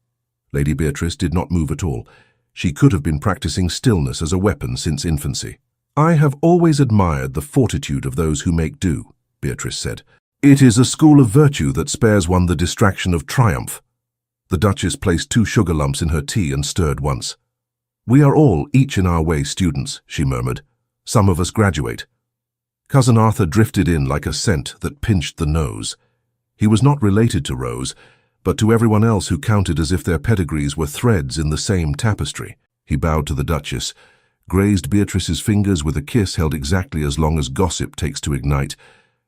Lady Beatrice did not move at all. She could have been practicing stillness as a weapon since infancy. "I have always admired the fortitude of those who make do," Beatrice said. "It is a school of virtue that spares one the distraction of triumph." The Duchess placed 2 sugar lumps in her tea and stirred once. "We are all, each in our way, students," she murmured. "Some of us graduate." Cousin Arthur drifted in like a scent that pinched the nose. He was not related to Rose, but to everyone else who counted as if their pedigrees were threads in the same tapestry. He bowed to the Duchess, grazed Beatrice's fingers with a kiss held exactly as long as gossip takes to ignite,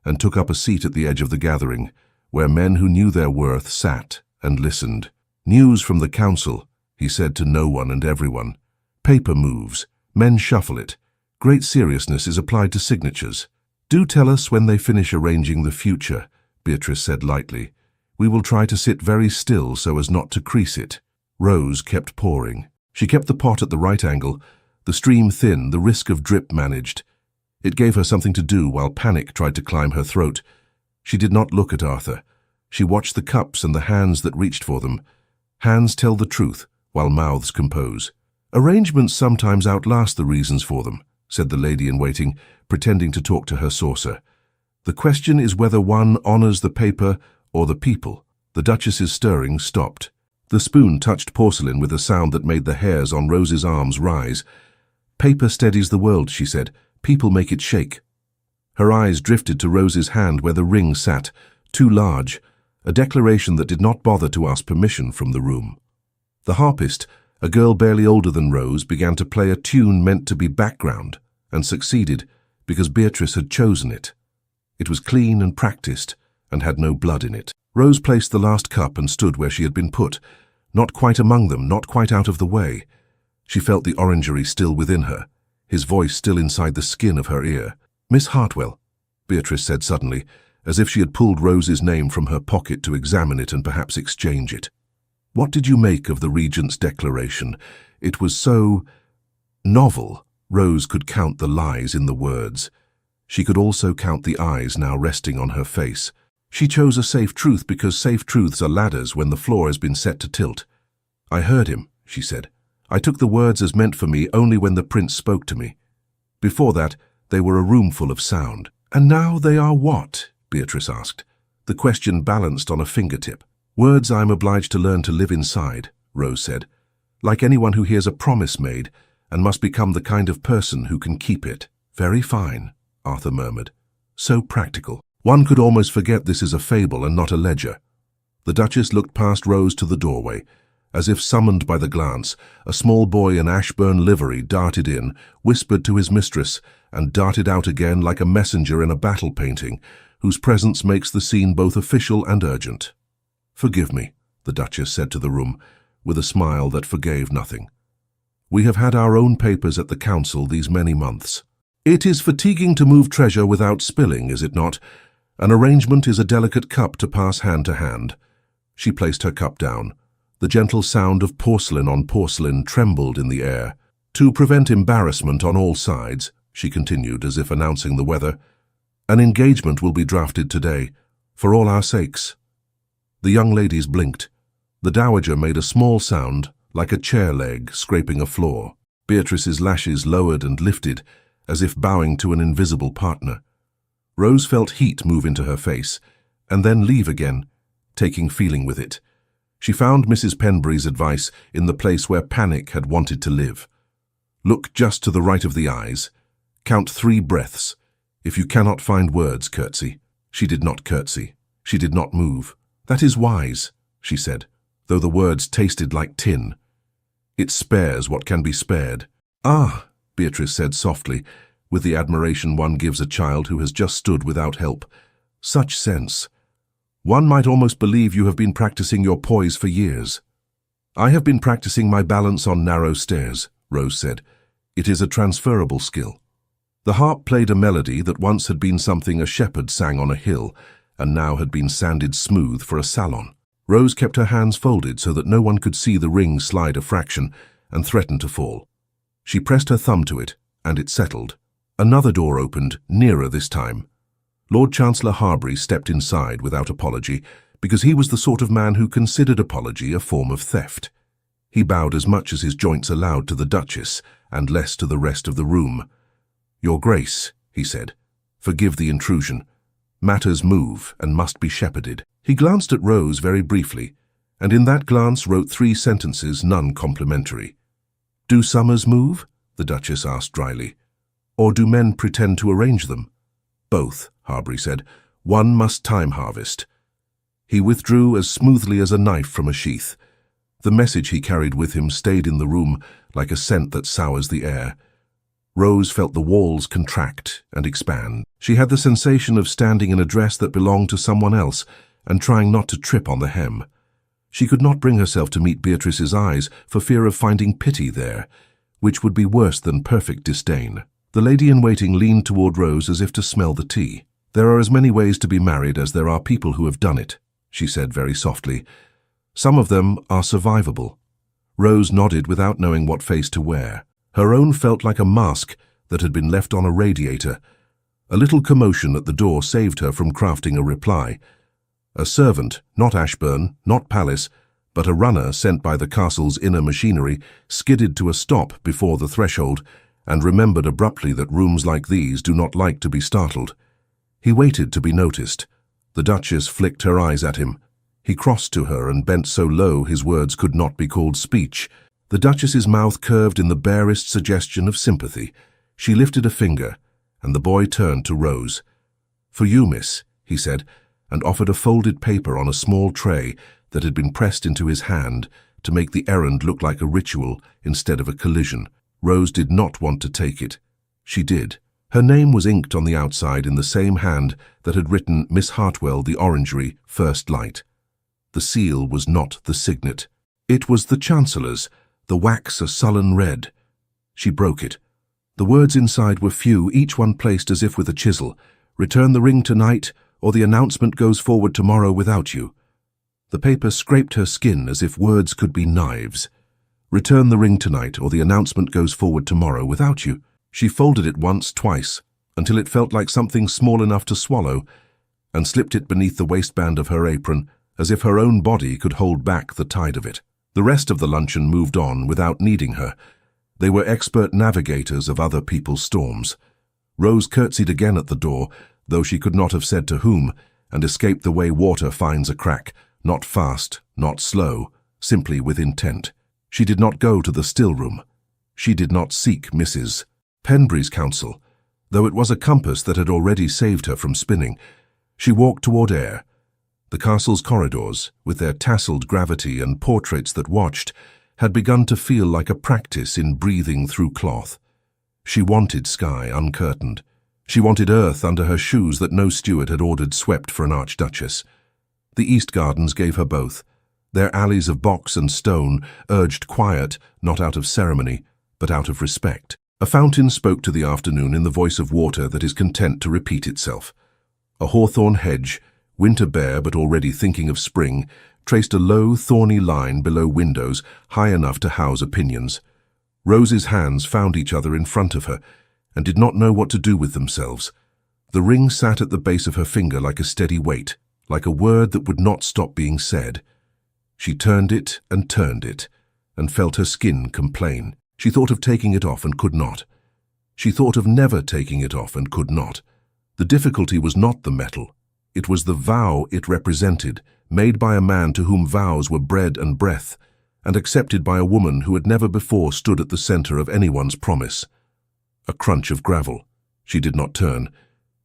and took up a seat at the edge of the gathering, where men who knew their worth sat and listened. "News from the council," he said to no one and everyone. "Paper moves. Men shuffle it. Great seriousness is applied to signatures. Do tell us when they finish arranging the future," Beatrice said lightly. "We will try to sit very still so as not to crease it." Rose kept pouring. She kept the pot at the right angle, the stream thin, the risk of drip managed. It gave her something to do while panic tried to climb her throat. She did not look at Arthur. She watched the cups and the hands that reached for them. Hands tell the truth, while mouths compose. "Arrangements sometimes outlast the reasons for them," said the lady-in-waiting, pretending to talk to her saucer. "The question is whether one honors the paper or the people." The Duchess's stirring stopped. The spoon touched porcelain with a sound that made the hairs on Rose's arms rise. "Paper steadies the world," she said. "People make it shake." Her eyes drifted to Rose's hand where the ring sat, too large, a declaration that did not bother to ask permission from the room. The harpist, a girl barely older than Rose, began to play a tune meant to be background, and succeeded because Beatrice had chosen it. It was clean and practiced, and had no blood in it. Rose placed the last cup and stood where she had been put, not quite among them, not quite out of the way. She felt the orangery still within her, his voice still inside the skin of her ear. "Miss Hartwell," Beatrice said suddenly, as if she had pulled Rose's name from her pocket to examine it and perhaps exchange it. "What did you make of the Regent's declaration? It was so novel." Rose could count the lies in the words. She could also count the eyes now resting on her face. She chose a safe truth because safe truths are ladders when the floor has been set to tilt. "I heard him," she said. "I took the words as meant for me only when the prince spoke to me. Before that, they were a room full of sound." "And now they are what?" Beatrice asked. The question balanced on a fingertip. "Words I am obliged to learn to live inside," Rose said. "Like anyone who hears a promise made and must become the kind of person who can keep it." "Very fine," Arthur murmured. "So practical. One could almost forget this is a fable and not a ledger." The Duchess looked past Rose to the doorway. As if summoned by the glance, a small boy in Ashburn livery darted in, whispered to his mistress, and darted out again like a messenger in a battle painting, whose presence makes the scene both official and urgent. "Forgive me," the Duchess said to the room, with a smile that forgave nothing. "We have had our own papers at the council these many months. It is fatiguing to move treasure without spilling, is it not? An arrangement is a delicate cup to pass hand to hand." She placed her cup down. The gentle sound of porcelain on porcelain trembled in the air. "To prevent embarrassment on all sides," she continued as if announcing the weather, "an engagement will be drafted today, for all our sakes." The young ladies blinked. The dowager made a small sound, like a chair leg scraping a floor. Beatrice's lashes lowered and lifted, as if bowing to an invisible partner. Rose felt heat move into her face, and then leave again, taking feeling with it. She found Mrs. Penbury's advice in the place where panic had wanted to live. Look just to the right of the eyes. Count 3 breaths. If you cannot find words, curtsy. She did not curtsy. She did not move. "That is wise," she said, though the words tasted like tin. "It spares what can be spared." "Ah," Beatrice said softly, with the admiration one gives a child who has just stood without help. "Such sense. One might almost believe you have been practicing your poise for years." "I have been practicing my balance on narrow stairs," Rose said. "It is a transferable skill." The harp played a melody that once had been something a shepherd sang on a hill, and now had been sanded smooth for a salon. Rose kept her hands folded so that no one could see the ring slide a fraction, and threatened to fall. She pressed her thumb to it, and it settled. Another door opened, nearer this time. Lord Chancellor Harbury stepped inside without apology, because he was the sort of man who considered apology a form of theft. He bowed as much as his joints allowed to the Duchess, and less to the rest of the room. "Your Grace," he said, "forgive the intrusion. Matters move and must be shepherded." He glanced at Rose very briefly, and in that glance wrote 3 sentences, none complimentary. "Do summers move?" the Duchess asked dryly. "Or do men pretend to arrange them?" "Both," Harbury said. "One must time harvest." He withdrew as smoothly as a knife from a sheath. The message he carried with him stayed in the room like a scent that sours the air. Rose felt the walls contract and expand. She had the sensation of standing in a dress that belonged to someone else and trying not to trip on the hem. She could not bring herself to meet Beatrice's eyes for fear of finding pity there, which would be worse than perfect disdain. The lady-in-waiting leaned toward Rose as if to smell the tea. "There are as many ways to be married as there are people who have done it," she said very softly. "Some of them are survivable." Rose nodded without knowing what face to wear. Her own felt like a mask that had been left on a radiator. A little commotion at the door saved her from crafting a reply. A servant, not Ashburn, not Palace, but a runner sent by the castle's inner machinery, skidded to a stop before the threshold and remembered abruptly that rooms like these do not like to be startled. He waited to be noticed. The Duchess flicked her eyes at him. He crossed to her and bent so low his words could not be called speech. The Duchess's mouth curved in the barest suggestion of sympathy. She lifted a finger, and the boy turned to Rose. "For you, miss," he said, and offered a folded paper on a small tray that had been pressed into his hand to make the errand look like a ritual instead of a collision. Rose did not want to take it. She did. Her name was inked on the outside in the same hand that had written Miss Hartwell, the Orangery, First Light. The seal was not the signet. It was the Chancellor's, the wax a sullen red. She broke it. The words inside were few, each one placed as if with a chisel. "Return the ring tonight, or the announcement goes forward tomorrow without you." The paper scraped her skin as if words could be knives. "Return the ring tonight, or the announcement goes forward tomorrow without you." She folded it once, twice, until it felt like something small enough to swallow, and slipped it beneath the waistband of her apron, as if her own body could hold back the tide of it. The rest of the luncheon moved on without needing her. They were expert navigators of other people's storms. Rose curtsied again at the door, though she could not have said to whom, and escaped the way water finds a crack, not fast, not slow, simply with intent. She did not go to the still room. She did not seek Mrs. Penbury's counsel, though it was a compass that had already saved her from spinning. She walked toward air. The castle's corridors, with their tasseled gravity and portraits that watched, had begun to feel like a practice in breathing through cloth. She wanted sky uncurtained. She wanted earth under her shoes that no steward had ordered swept for an archduchess. The East Gardens gave her both. Their alleys of box and stone urged quiet, not out of ceremony, but out of respect. A fountain spoke to the afternoon in the voice of water that is content to repeat itself. A hawthorn hedge, winter bare but already thinking of spring, traced a low, thorny line below windows high enough to house opinions. Rose's hands found each other in front of her, and did not know what to do with themselves. The ring sat at the base of her finger like a steady weight, like a word that would not stop being said. She turned it, and felt her skin complain. She thought of taking it off and could not. She thought of never taking it off and could not. The difficulty was not the metal. It was the vow it represented, made by a man to whom vows were bread and breath, and accepted by a woman who had never before stood at the center of anyone's promise. A crunch of gravel. She did not turn.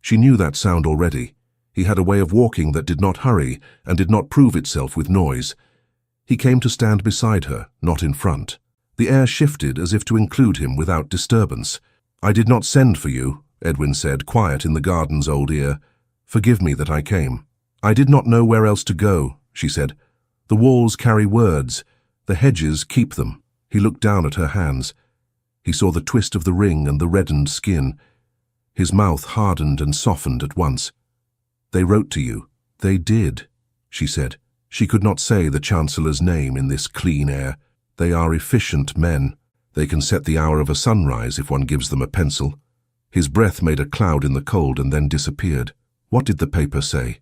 She knew that sound already. He had a way of walking that did not hurry and did not prove itself with noise. He came to stand beside her, not in front. The air shifted as if to include him without disturbance. "I did not send for you," Edwin said, quiet in the garden's old ear. "Forgive me that I came." "I did not know where else to go," she said. "The walls carry words. The hedges keep them." He looked down at her hands. He saw the twist of the ring and the reddened skin. His mouth hardened and softened at once. "They wrote to you." "They did," she said. She could not say the Chancellor's name in this clean air. "They are efficient men. They can set the hour of a sunrise if one gives them a pencil." His breath made a cloud in the cold and then disappeared. What did the paper say?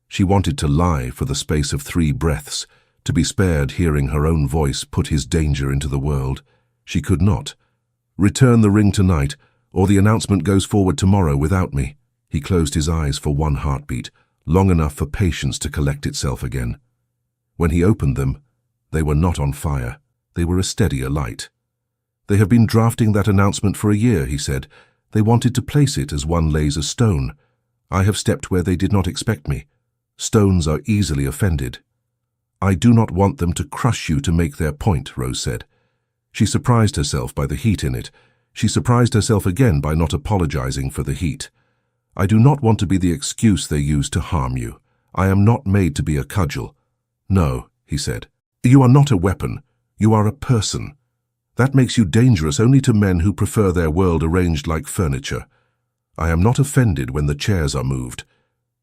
She wanted to lie for the space of 3 breaths, to be spared hearing her own voice put his danger into the world. She could not. "Return the ring tonight, or the announcement goes forward tomorrow without me." He closed his eyes for one heartbeat, long enough for patience to collect itself again. When he opened them, they were not on fire. They were a steadier light. "They have been drafting that announcement for a year," he said. "They wanted to place it as one lays a stone. I have stepped where they did not expect me. Stones are easily offended." "I do not want them to crush you to make their point," Rose said. She surprised herself by the heat in it. She surprised herself again by not apologizing for the heat. "I do not want to be the excuse they use to harm you. I am not made to be a cudgel." "No," he said. "You are not a weapon. You are a person. That makes you dangerous only to men who prefer their world arranged like furniture. I am not offended when the chairs are moved."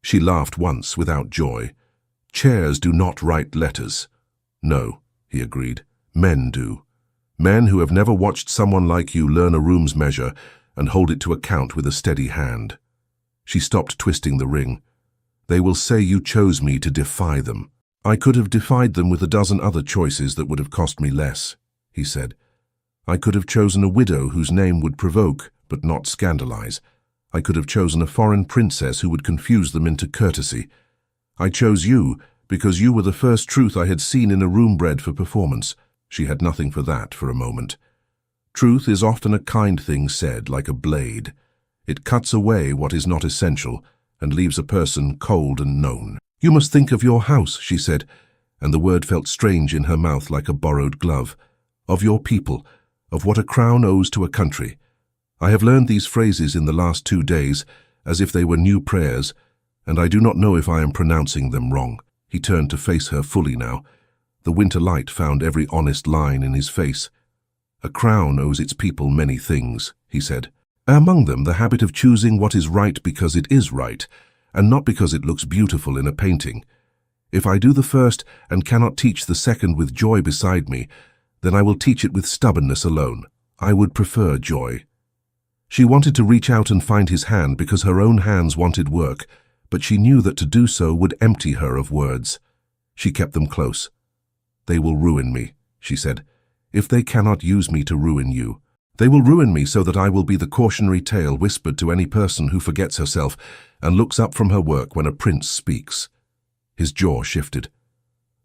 She laughed once without joy. "Chairs do not write letters." "No," he agreed. "Men do. Men who have never watched someone like you learn a room's measure and hold it to account with a steady hand." She stopped twisting the ring. "They will say you chose me to defy them." "I could have defied them with a dozen other choices that would have cost me less," he said. "I could have chosen a widow whose name would provoke, but not scandalize. I could have chosen a foreign princess who would confuse them into courtesy. I chose you because you were the first truth I had seen in a room bred for performance." She had nothing for that for a moment. Truth is often a kind thing said, like a blade. It cuts away what is not essential and leaves a person cold and known. "You must think of your house," she said, and the word felt strange in her mouth like a borrowed glove. "Of your people, of what a crown owes to a country. I have learned these phrases in the last 2 days, as if they were new prayers, and I do not know if I am pronouncing them wrong." He turned to face her fully now. The winter light found every honest line in his face. "A crown owes its people many things," he said. "Among them the habit of choosing what is right because it is right, and not because it looks beautiful in a painting. If I do the first and cannot teach the second with joy beside me, then I will teach it with stubbornness alone. I would prefer joy." She wanted to reach out and find his hand because her own hands wanted work, but she knew that to do so would empty her of words. She kept them close. "They will ruin me," she said. "If they cannot use me to ruin you. They will ruin me so that I will be the cautionary tale whispered to any person who forgets herself and looks up from her work when a prince speaks." His jaw shifted.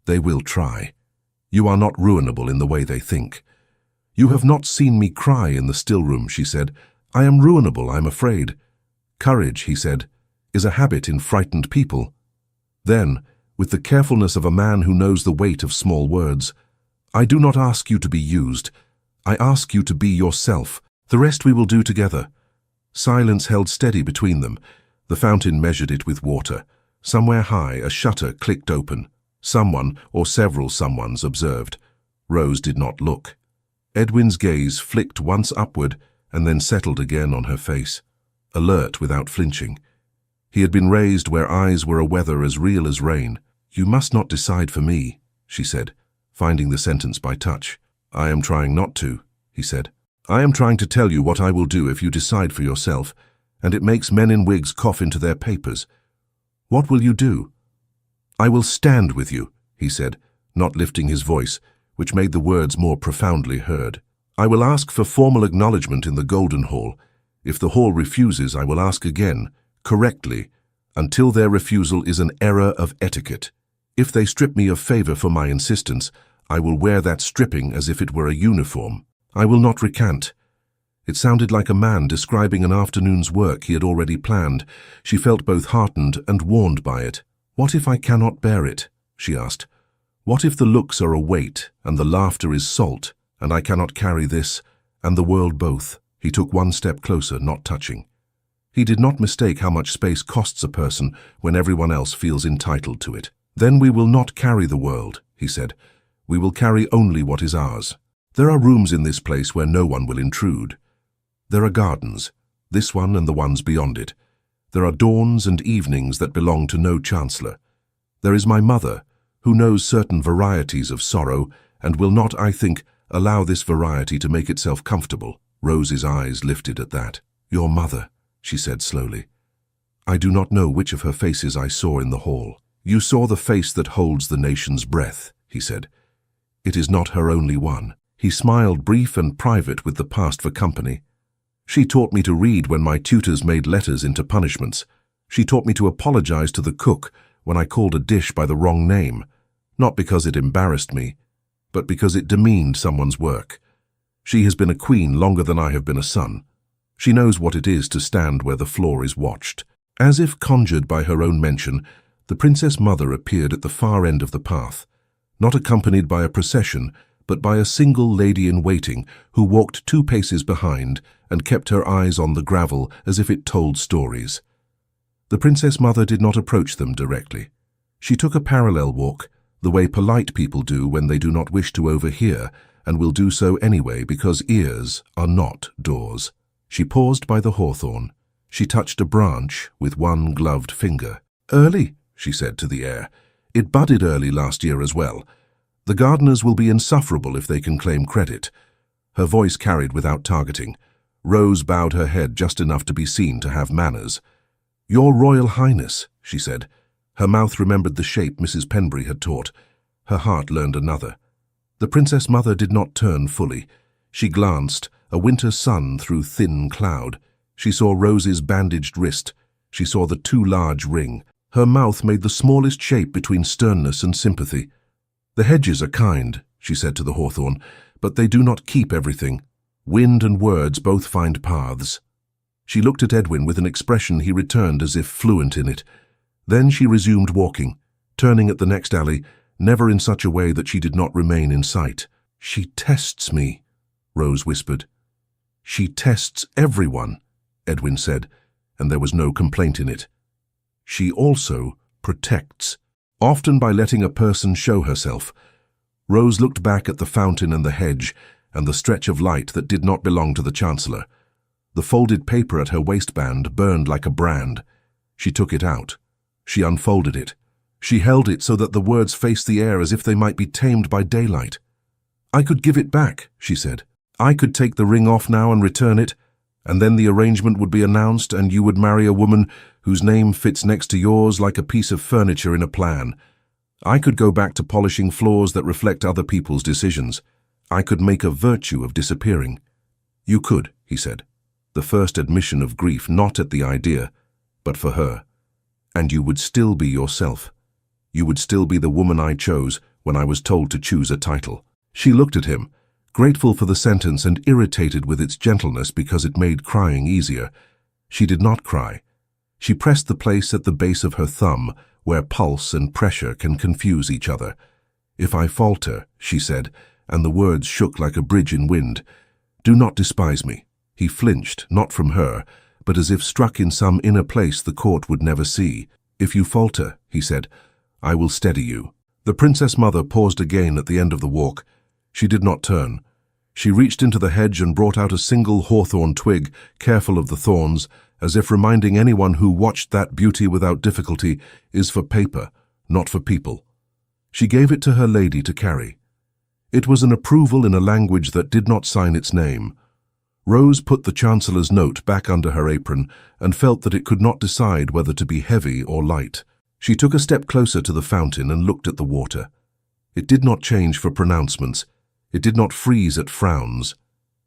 "They will try. You are not ruinable in the way they think." "You have not seen me cry in the still room," she said. "I am ruinable, I'm afraid." "Courage," he said, "is a habit in frightened people." Then, with the carefulness of a man who knows the weight of small words, "I do not ask you to be used. I ask you to be yourself. The rest we will do together." Silence held steady between them. The fountain measured it with water. Somewhere high, a shutter clicked open. Someone, or several someones, observed. Rose did not look. Edwin's gaze flicked once upward and then settled again on her face, alert without flinching. He had been raised where eyes were a weather as real as rain. "You must not decide for me," she said, finding the sentence by touch. "I am trying not to," he said. "I am trying to tell you what I will do if you decide for yourself, and it makes men in wigs cough into their papers. What will you do?" "I will stand with you," he said, not lifting his voice, which made the words more profoundly heard. "I will ask for formal acknowledgement in the Golden Hall. If the hall refuses, I will ask again, correctly, until their refusal is an error of etiquette. If they strip me of favor for my insistence, I will wear that stripping as if it were a uniform. I will not recant." It sounded like a man describing an afternoon's work he had already planned. She felt both heartened and warned by it. "What if I cannot bear it?" she asked. "What if the looks are a weight and the laughter is salt, and I cannot carry this and the world both?" He took one step closer, not touching. He did not mistake how much space costs a person when everyone else feels entitled to it. "Then we will not carry the world," he said. "We will carry only what is ours. There are rooms in this place where no one will intrude. There are gardens, this one and the ones beyond it. There are dawns and evenings that belong to no chancellor. There is my mother, who knows certain varieties of sorrow and will not, I think, allow this variety to make itself comfortable." Rose's eyes lifted at that. "Your mother," she said slowly. "I do not know which of her faces I saw in the hall." "You saw the face that holds the nation's breath," he said. "It is not her only one." He smiled, brief and private, with the past for company. "She taught me to read when my tutors made letters into punishments. She taught me to apologize to the cook when I called a dish by the wrong name, not because it embarrassed me, but because it demeaned someone's work. She has been a queen longer than I have been a son. She knows what it is to stand where the floor is watched." As if conjured by her own mention, the princess mother appeared at the far end of the path, not accompanied by a procession, but by a single lady-in-waiting who walked 2 paces behind and kept her eyes on the gravel as if it told stories. The princess mother did not approach them directly. She took a parallel walk, the way polite people do when they do not wish to overhear, and will do so anyway because ears are not doors. She paused by the hawthorn. She touched a branch with one gloved finger. "Early," she said to the air. "It budded early last year as well. The gardeners will be insufferable if they can claim credit." Her voice carried without targeting. Rose bowed her head just enough to be seen to have manners. "Your Royal Highness," she said. Her mouth remembered the shape Mrs. Penbury had taught. Her heart learned another. The princess mother did not turn fully. She glanced, a winter sun through thin cloud. She saw Rose's bandaged wrist. She saw the too large ring. Her mouth made the smallest shape between sternness and sympathy. "The hedges are kind," she said to the hawthorn, "but they do not keep everything. Wind and words both find paths." She looked at Edwin with an expression he returned as if fluent in it. Then she resumed walking, turning at the next alley, never in such a way that she did not remain in sight. "She tests me," Rose whispered. "She tests everyone," Edwin said, and there was no complaint in it. "She also protects, often by letting a person show herself." Rose looked back at the fountain and the hedge and the stretch of light that did not belong to the Chancellor. The folded paper at her waistband burned like a brand. She took it out. She unfolded it. She held it so that the words faced the air as if they might be tamed by daylight. "I could give it back," she said. "I could take the ring off now and return it. And then the arrangement would be announced and you would marry a woman whose name fits next to yours like a piece of furniture in a plan. I could go back to polishing floors that reflect other people's decisions. I could make a virtue of disappearing. You could, he said, the first admission of grief not at the idea, but for her. And you would still be yourself. You would still be the woman I chose when I was told to choose a title. She looked at him, grateful for the sentence and irritated with its gentleness because it made crying easier. She did not cry. She pressed the place at the base of her thumb where pulse and pressure can confuse each other. If I falter, she said, and the words shook like a bridge in wind, do not despise me. He flinched, not from her, but as if struck in some inner place the court would never see. If you falter, he said, I will steady you. The princess mother paused again at the end of the walk. She did not turn. She reached into the hedge and brought out a single hawthorn twig, careful of the thorns, as if reminding anyone who watched that beauty without difficulty is for paper, not for people. She gave it to her lady to carry. It was an approval in a language that did not sign its name. Rose put the Chancellor's note back under her apron and felt that it could not decide whether to be heavy or light. She took a step closer to the fountain and looked at the water. It did not change for pronouncements. It did not freeze at frowns.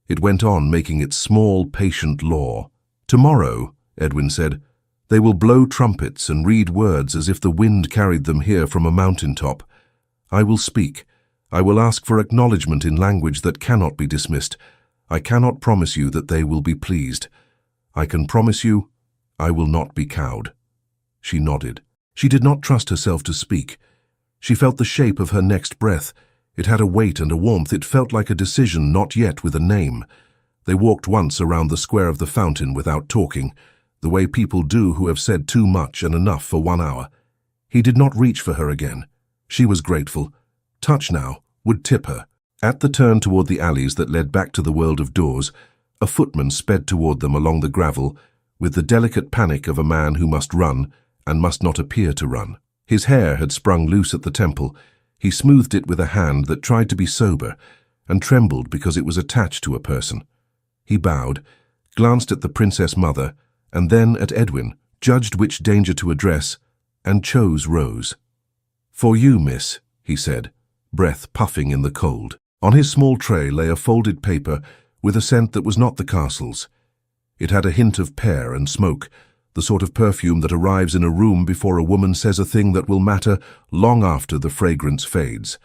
It went on making its small, patient law. Tomorrow, Edwin said, they will blow trumpets and read words as if the wind carried them here from a mountaintop. I will speak. I will ask for acknowledgement in language that cannot be dismissed. I cannot promise you that they will be pleased. I can promise you I will not be cowed. She nodded. She did not trust herself to speak. She felt the shape of her next breath. It had a weight and a warmth. It felt like a decision not yet with a name. They walked once around the square of the fountain without talking, the way people do who have said too much and enough for 1 hour. He did not reach for her again. She was grateful. Touch now would tip her. At the turn toward the alleys that led back to the world of doors, a footman sped toward them along the gravel with the delicate panic of a man who must run and must not appear to run. His hair had sprung loose at the temple. He smoothed it with a hand that tried to be sober and trembled because it was attached to a person. He bowed, glanced at the princess mother, and then at Edwin, judged which danger to address, and chose Rose. For you, miss, he said, breath puffing in the cold. On his small tray lay a folded paper with a scent that was not the castle's. It had a hint of pear and smoke, the sort of perfume that arrives in a room before a woman says a thing that will matter long after the fragrance fades.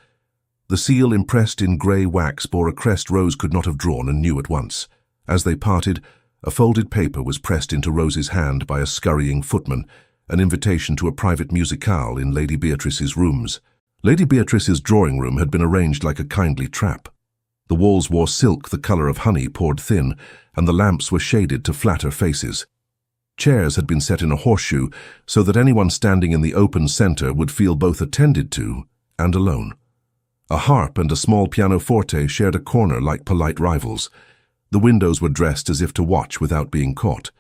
The seal impressed in grey wax bore a crest Rose could not have drawn and knew at once. As they parted, a folded paper was pressed into Rose's hand by a scurrying footman, an invitation to a private musicale in Lady Beatrice's rooms. Lady Beatrice's drawing room had been arranged like a kindly trap. The walls wore silk the colour of honey poured thin, and the lamps were shaded to flatter faces. Chairs had been set in a horseshoe so that anyone standing in the open centre would feel both attended to and alone. A harp and a small pianoforte shared a corner like polite rivals. The windows were dressed as if to watch without being caught.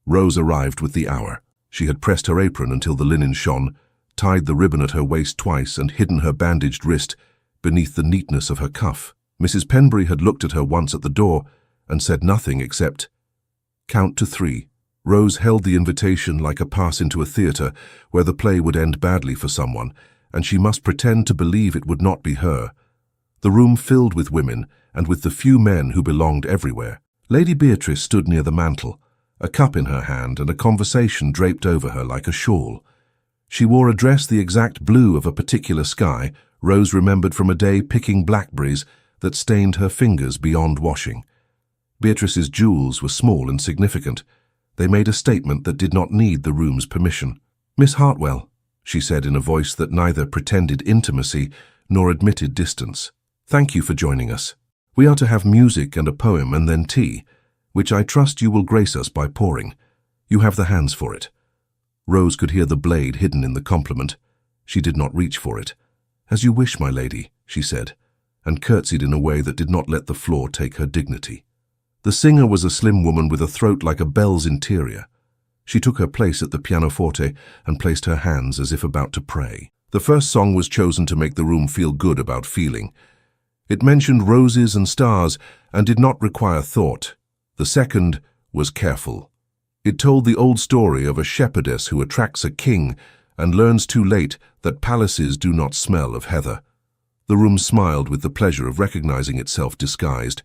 Rose arrived with the hour. She had pressed her apron until the linen shone, tied the ribbon at her waist twice and hidden her bandaged wrist beneath the neatness of her cuff. Mrs. Penbury had looked at her once at the door and said nothing except, "Count to 3. Rose held the invitation like a pass into a theatre where the play would end badly for someone, and she must pretend to believe it would not be her. The room filled with women, and with the few men who belonged everywhere. Lady Beatrice stood near the mantel, a cup in her hand and a conversation draped over her like a shawl. She wore a dress the exact blue of a particular sky Rose remembered from a day picking blackberries that stained her fingers beyond washing. Beatrice's jewels were small and significant. They made a statement that did not need the room's permission. "Miss Hartwell," she said in a voice that neither pretended intimacy nor admitted distance. "Thank you for joining us. We are to have music and a poem and then tea, which I trust you will grace us by pouring. You have the hands for it." Rose could hear the blade hidden in the compliment. She did not reach for it. "As you wish, my lady," she said, and curtsied in a way that did not let the floor take her dignity. The singer was a slim woman with a throat like a bell's interior. She took her place at the pianoforte and placed her hands as if about to pray. The first song was chosen to make the room feel good about feeling. It mentioned roses and stars and did not require thought. The second was careful. It told the old story of a shepherdess who attracts a king and learns too late that palaces do not smell of heather. The room smiled with the pleasure of recognizing itself disguised.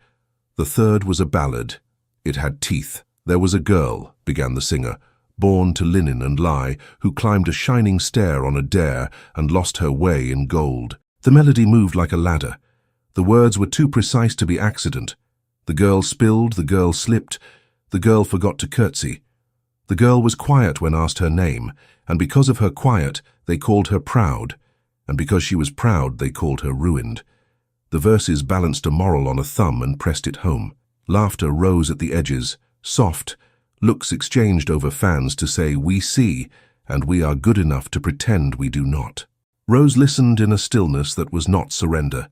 The third was a ballad. It had teeth. There was a girl, began the singer, born to linen and lie, who climbed a shining stair on a dare and lost her way in gold. The melody moved like a ladder. The words were too precise to be accident. The girl spilled, the girl slipped, the girl forgot to curtsy. The girl was quiet when asked her name, and because of her quiet, they called her proud, and because she was proud, they called her ruined. The verses balanced a moral on a thumb and pressed it home. Laughter rose at the edges, soft, looks exchanged over fans to say, "We see, and we are good enough to pretend we do not." Rose listened in a stillness that was not surrender.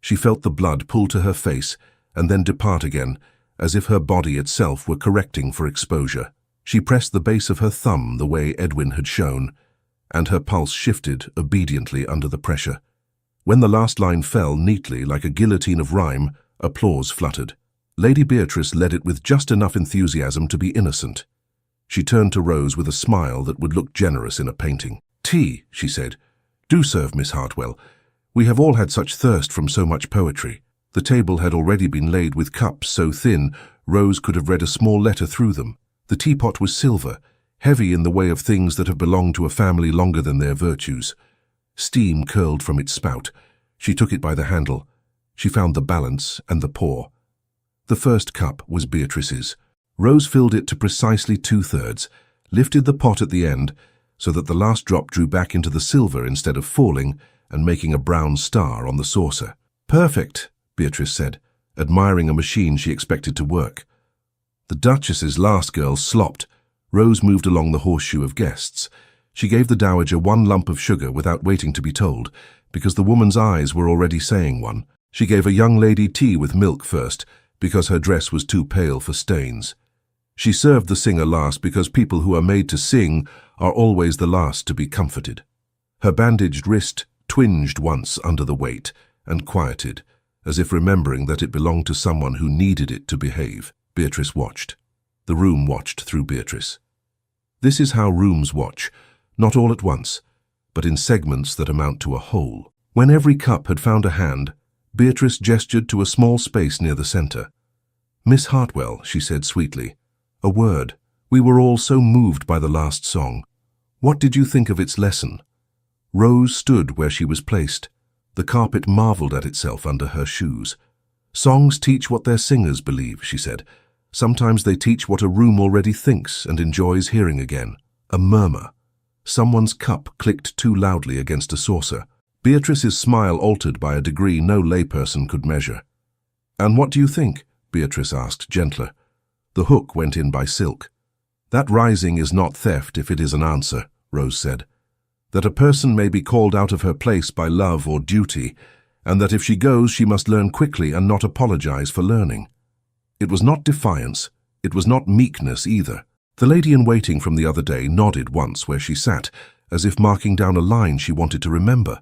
She felt the blood pull to her face and then depart again, as if her body itself were correcting for exposure. She pressed the base of her thumb the way Edwin had shown, and her pulse shifted obediently under the pressure. When the last line fell neatly like a guillotine of rhyme, applause fluttered. Lady Beatrice led it with just enough enthusiasm to be innocent. She turned to Rose with a smile that would look generous in a painting. "Tea," she said. "Do serve, Miss Hartwell. We have all had such thirst from so much poetry." The table had already been laid with cups so thin Rose could have read a small letter through them. The teapot was silver, heavy in the way of things that have belonged to a family longer than their virtues. Steam curled from its spout. She took it by the handle. She found the balance and the pour. The first cup was Beatrice's. Rose filled it to precisely 2/3, lifted the pot at the end so that the last drop drew back into the silver instead of falling and making a brown star on the saucer. "Perfect," Beatrice said, admiring a machine she expected to work. The Duchess's last girl slopped. Rose moved along the horseshoe of guests. She gave the dowager one lump of sugar without waiting to be told, because the woman's eyes were already saying one. She gave a young lady tea with milk first, because her dress was too pale for stains. She served the singer last because people who are made to sing are always the last to be comforted. Her bandaged wrist twinged once under the weight and quieted, as if remembering that it belonged to someone who needed it to behave. Beatrice watched. The room watched through Beatrice. This is how rooms watch, not all at once, but in segments that amount to a whole. When every cup had found a hand, Beatrice gestured to a small space near the center. "Miss Hartwell," she said sweetly, "a word. We were all so moved by the last song. What did you think of its lesson?" Rose stood where she was placed. The carpet marveled at itself under her shoes. "Songs teach what their singers believe," she said. "Sometimes they teach what a room already thinks and enjoys hearing again." A murmur. Someone's cup clicked too loudly against a saucer. Beatrice's smile altered by a degree no layperson could measure. "And what do you think?" Beatrice asked, gentler. The hook went in by silk. "That rising is not theft if it is an answer," Rose said. "That a person may be called out of her place by love or duty, and that if she goes she must learn quickly and not apologize for learning." It was not defiance. It was not meekness either. The lady-in-waiting from the other day nodded once where she sat, as if marking down a line she wanted to remember.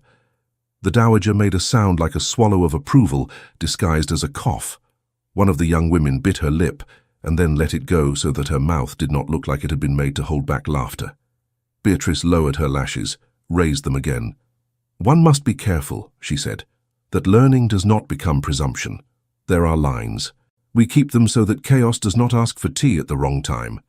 The dowager made a sound like a swallow of approval disguised as a cough. One of the young women bit her lip and then let it go so that her mouth did not look like it had been made to hold back laughter. Beatrice lowered her lashes, raised them again. "One must be careful," she said, "that learning does not become presumption. There are lines. We keep them so that chaos does not ask for tea at the wrong time."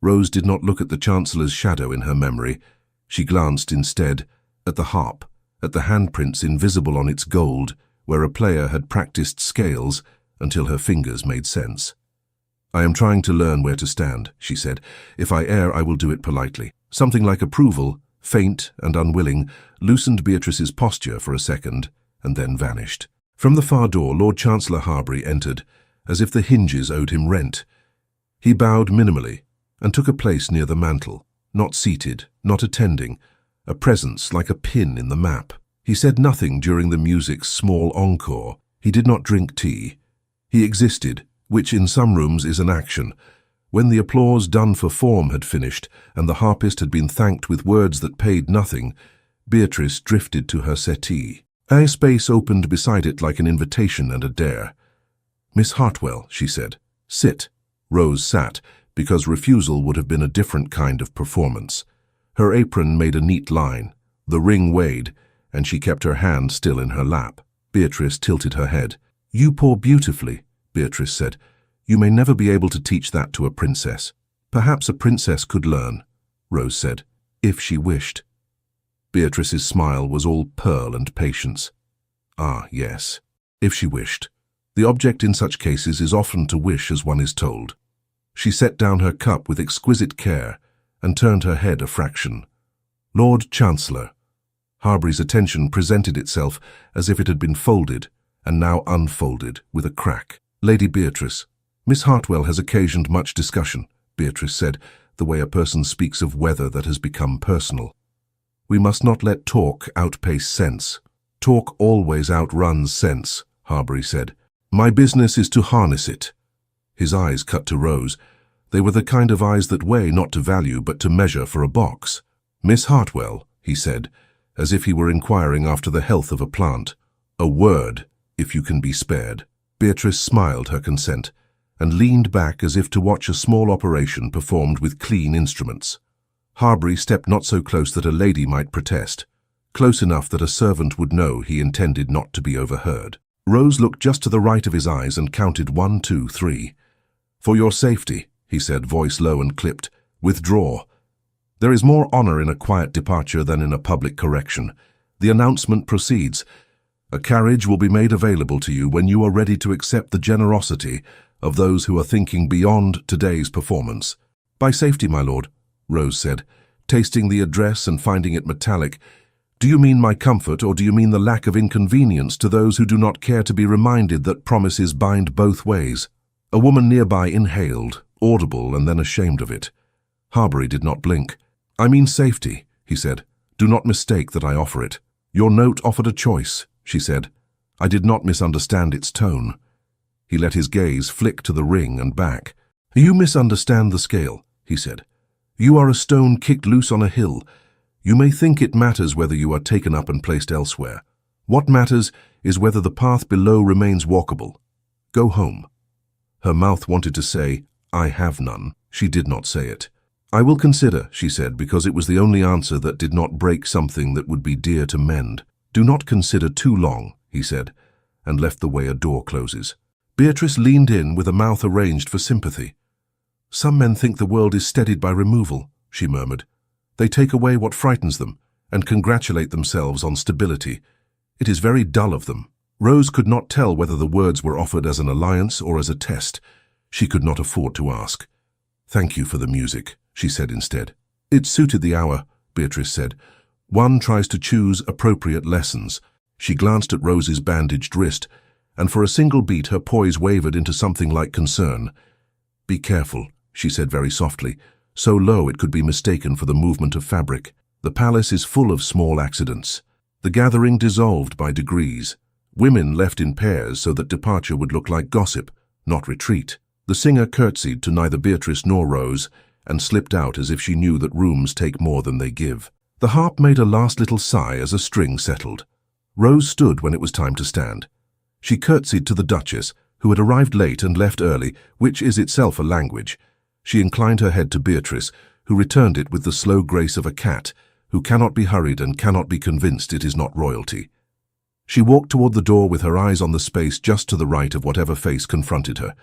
Rose did not look at the Chancellor's shadow in her memory. She glanced instead at the harp, at the handprints invisible on its gold, where a player had practiced scales until her fingers made sense. "I am trying to learn where to stand," she said. "If I err, I will do it politely." Something like approval, faint and unwilling, loosened Beatrice's posture for a second and then vanished. From the far door, Lord Chancellor Harbury entered, as if the hinges owed him rent. He bowed minimally and took a place near the mantel, not seated, not attending, a presence like a pin in the map. He said nothing during the music's small encore. He did not drink tea. He existed, which in some rooms is an action. When the applause done for form had finished and the harpist had been thanked with words that paid nothing, Beatrice drifted to her settee. A space opened beside it like an invitation and a dare. "Miss Hartwell," she said. "Sit." Rose sat, because refusal would have been a different kind of performance. Her apron made a neat line, the ring weighed, and she kept her hand still in her lap. Beatrice tilted her head. "You pour beautifully," Beatrice said. "You may never be able to teach that to a princess." "Perhaps a princess could learn," Rose said, "if she wished." Beatrice's smile was all pearl and patience. "Ah, yes, if she wished. The object in such cases is often to wish as one is told." She set down her cup with exquisite care and turned her head a fraction. "Lord Chancellor." Harbury's attention presented itself as if it had been folded and now unfolded with a crack. "Lady Beatrice, Miss Hartwell has occasioned much discussion," Beatrice said, the way a person speaks of weather that has become personal. "We must not let talk outpace sense." "Talk always outruns sense," Harbury said. "My business is to harness it." His eyes cut to Rose. They were the kind of eyes that weigh not to value but to measure for a box. "Miss Hartwell," he said, as if he were inquiring after the health of a plant. "A word, if you can be spared." Beatrice smiled her consent and leaned back as if to watch a small operation performed with clean instruments. Harbury stepped not so close that a lady might protest, close enough that a servant would know he intended not to be overheard. Rose looked just to the right of his eyes and counted 1, 2, 3. "For your safety," he said, voice low and clipped, "withdraw. There is more honor in a quiet departure than in a public correction. The announcement proceeds. A carriage will be made available to you when you are ready to accept the generosity of those who are thinking beyond today's performance." "By safety, my lord," Rose said, tasting the address and finding it metallic. "Do you mean my comfort, or do you mean the lack of inconvenience to those who do not care to be reminded that promises bind both ways?" A woman nearby inhaled, audible and then ashamed of it. Harbury did not blink. "I mean safety," he said. "Do not mistake that I offer it." "Your note offered a choice," she said. "I did not misunderstand its tone." He let his gaze flick to the ring and back. "You misunderstand the scale," he said. "You are a stone kicked loose on a hill. You may think it matters whether you are taken up and placed elsewhere. What matters is whether the path below remains walkable. Go home." Her mouth wanted to say, "I have none." She did not say it. "I will consider," she said, because it was the only answer that did not break something that would be dear to mend. "Do not consider too long," he said, and left the way a door closes. Beatrice leaned in with a mouth arranged for sympathy. "Some men think the world is steadied by removal," she murmured. "They take away what frightens them and congratulate themselves on stability. It is very dull of them." Rose could not tell whether the words were offered as an alliance or as a test. She could not afford to ask. "Thank you for the music," she said instead. "It suited the hour," Beatrice said. "One tries to choose appropriate lessons." She glanced at Rose's bandaged wrist, and for a single beat her poise wavered into something like concern. "Be careful," she said very softly, so low it could be mistaken for the movement of fabric. "The palace is full of small accidents." The gathering dissolved by degrees. Women left in pairs so that departure would look like gossip, not retreat. The singer curtsied to neither Beatrice nor Rose and slipped out as if she knew that rooms take more than they give. The harp made a last little sigh as a string settled. Rose stood when it was time to stand. She curtsied to the Duchess, who had arrived late and left early, which is itself a language. She inclined her head to Beatrice, who returned it with the slow grace of a cat, who cannot be hurried and cannot be convinced it is not royalty. She walked toward the door with her eyes on the space just to the right of whatever face confronted her.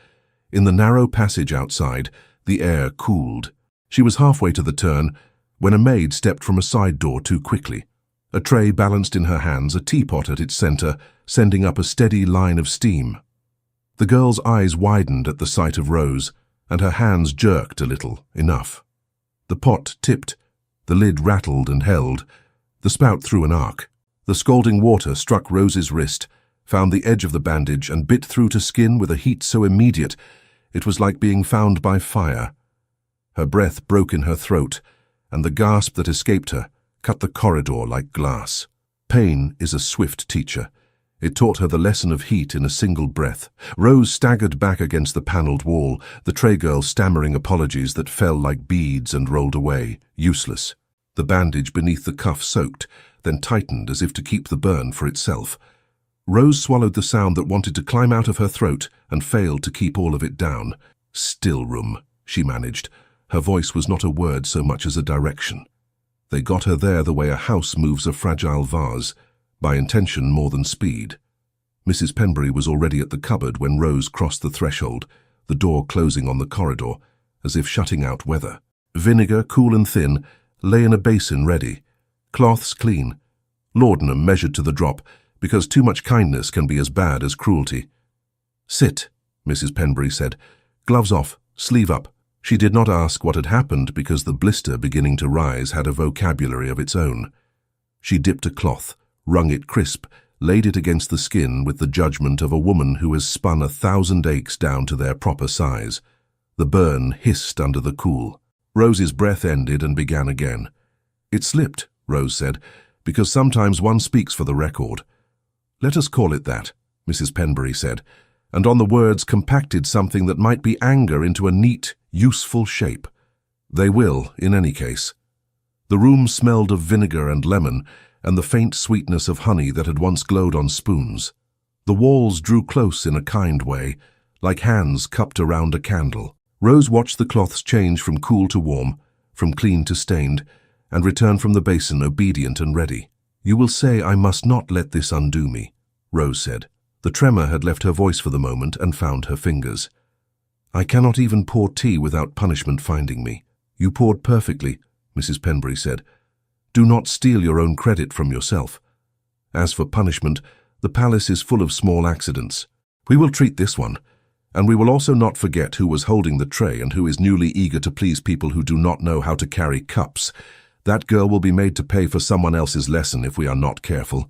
In the narrow passage outside, the air cooled. She was halfway to the turn when a maid stepped from a side door too quickly. A tray balanced in her hands, a teapot at its center, sending up a steady line of steam. The girl's eyes widened at the sight of Rose, and her hands jerked a little, enough. The pot tipped, the lid rattled and held, the spout threw an arc. The scalding water struck Rose's wrist, found the edge of the bandage, and bit through to skin with a heat so immediate it was like being found by fire. Her breath broke in her throat, and the gasp that escaped her cut the corridor like glass. Pain is a swift teacher. It taught her the lesson of heat in a single breath. Rose staggered back against the panelled wall, the tray girl stammering apologies that fell like beads and rolled away, useless. The bandage beneath the cuff soaked, then tightened as if to keep the burn for itself. Rose swallowed the sound that wanted to climb out of her throat and failed to keep all of it down. Still room, she managed. Her voice was not a word so much as a direction. They got her there the way a house moves a fragile vase, by intention more than speed. Mrs. Penbury was already at the cupboard when Rose crossed the threshold, the door closing on the corridor, as if shutting out weather. Vinegar, cool and thin, lay in a basin ready. Cloths clean. Laudanum measured to the drop, because too much kindness can be as bad as cruelty. "Sit," Mrs. Penbury said. "Gloves off, sleeve up." She did not ask what had happened because the blister beginning to rise had a vocabulary of its own. She dipped a cloth, wrung it crisp, laid it against the skin with the judgment of a woman who has spun 1,000 aches down to their proper size. The burn hissed under the cool. Rose's breath ended and began again. "It slipped," Rose said, "because sometimes one speaks for the record." "Let us call it that," Mrs. Penbury said, and on the words compacted something that might be anger into a neat, useful shape. They will, in any case. The room smelled of vinegar and lemon, and the faint sweetness of honey that had once glowed on spoons. The walls drew close in a kind way, like hands cupped around a candle. Rose watched the cloths change from cool to warm, from clean to stained, and return from the basin obedient and ready. "You will say I must not let this undo me," Rose said. The tremor had left her voice for the moment and found her fingers. "I cannot even pour tea without punishment finding me." "You poured perfectly," Mrs. Penbury said. "Do not steal your own credit from yourself. As for punishment, the palace is full of small accidents. We will treat this one, and we will also not forget who was holding the tray and who is newly eager to please people who do not know how to carry cups. That girl will be made to pay for someone else's lesson if we are not careful."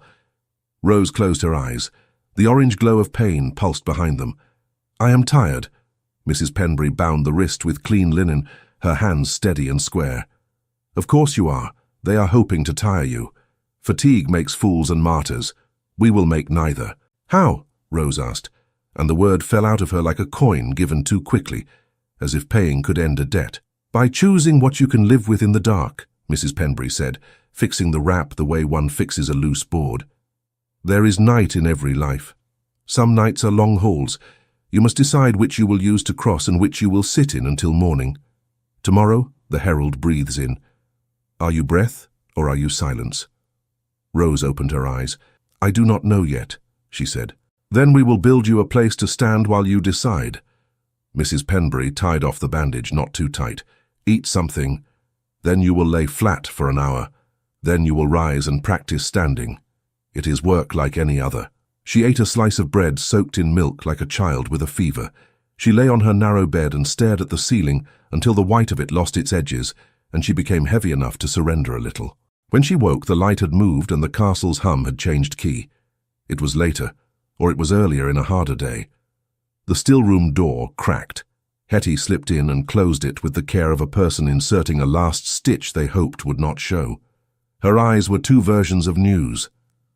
Rose closed her eyes. The orange glow of pain pulsed behind them. "I am tired." Mrs. Penbury bound the wrist with clean linen, her hands steady and square. "Of course you are. They are hoping to tire you. Fatigue makes fools and martyrs. We will make neither." "How?" Rose asked, and the word fell out of her like a coin given too quickly, as if paying could end a debt. "By choosing what you can live with in the dark," Mrs. Penbury said, fixing the wrap the way one fixes a loose board. "There is night in every life. Some nights are long halls. You must decide which you will use to cross and which you will sit in until morning. Tomorrow, the herald breathes in. Are you breath or are you silence?" Rose opened her eyes. "I do not know yet," she said. "Then we will build you a place to stand while you decide." Mrs. Penbury tied off the bandage not too tight. "Eat something. Then you will lay flat for an hour. Then you will rise and practice standing. It is work like any other." She ate a slice of bread soaked in milk like a child with a fever. She lay on her narrow bed and stared at the ceiling until the white of it lost its edges, and she became heavy enough to surrender a little. When she woke, the light had moved and the castle's hum had changed key. It was later, or it was earlier in a harder day. The still-room door cracked. Hetty slipped in and closed it with the care of a person inserting a last stitch they hoped would not show. Her eyes were two versions of news.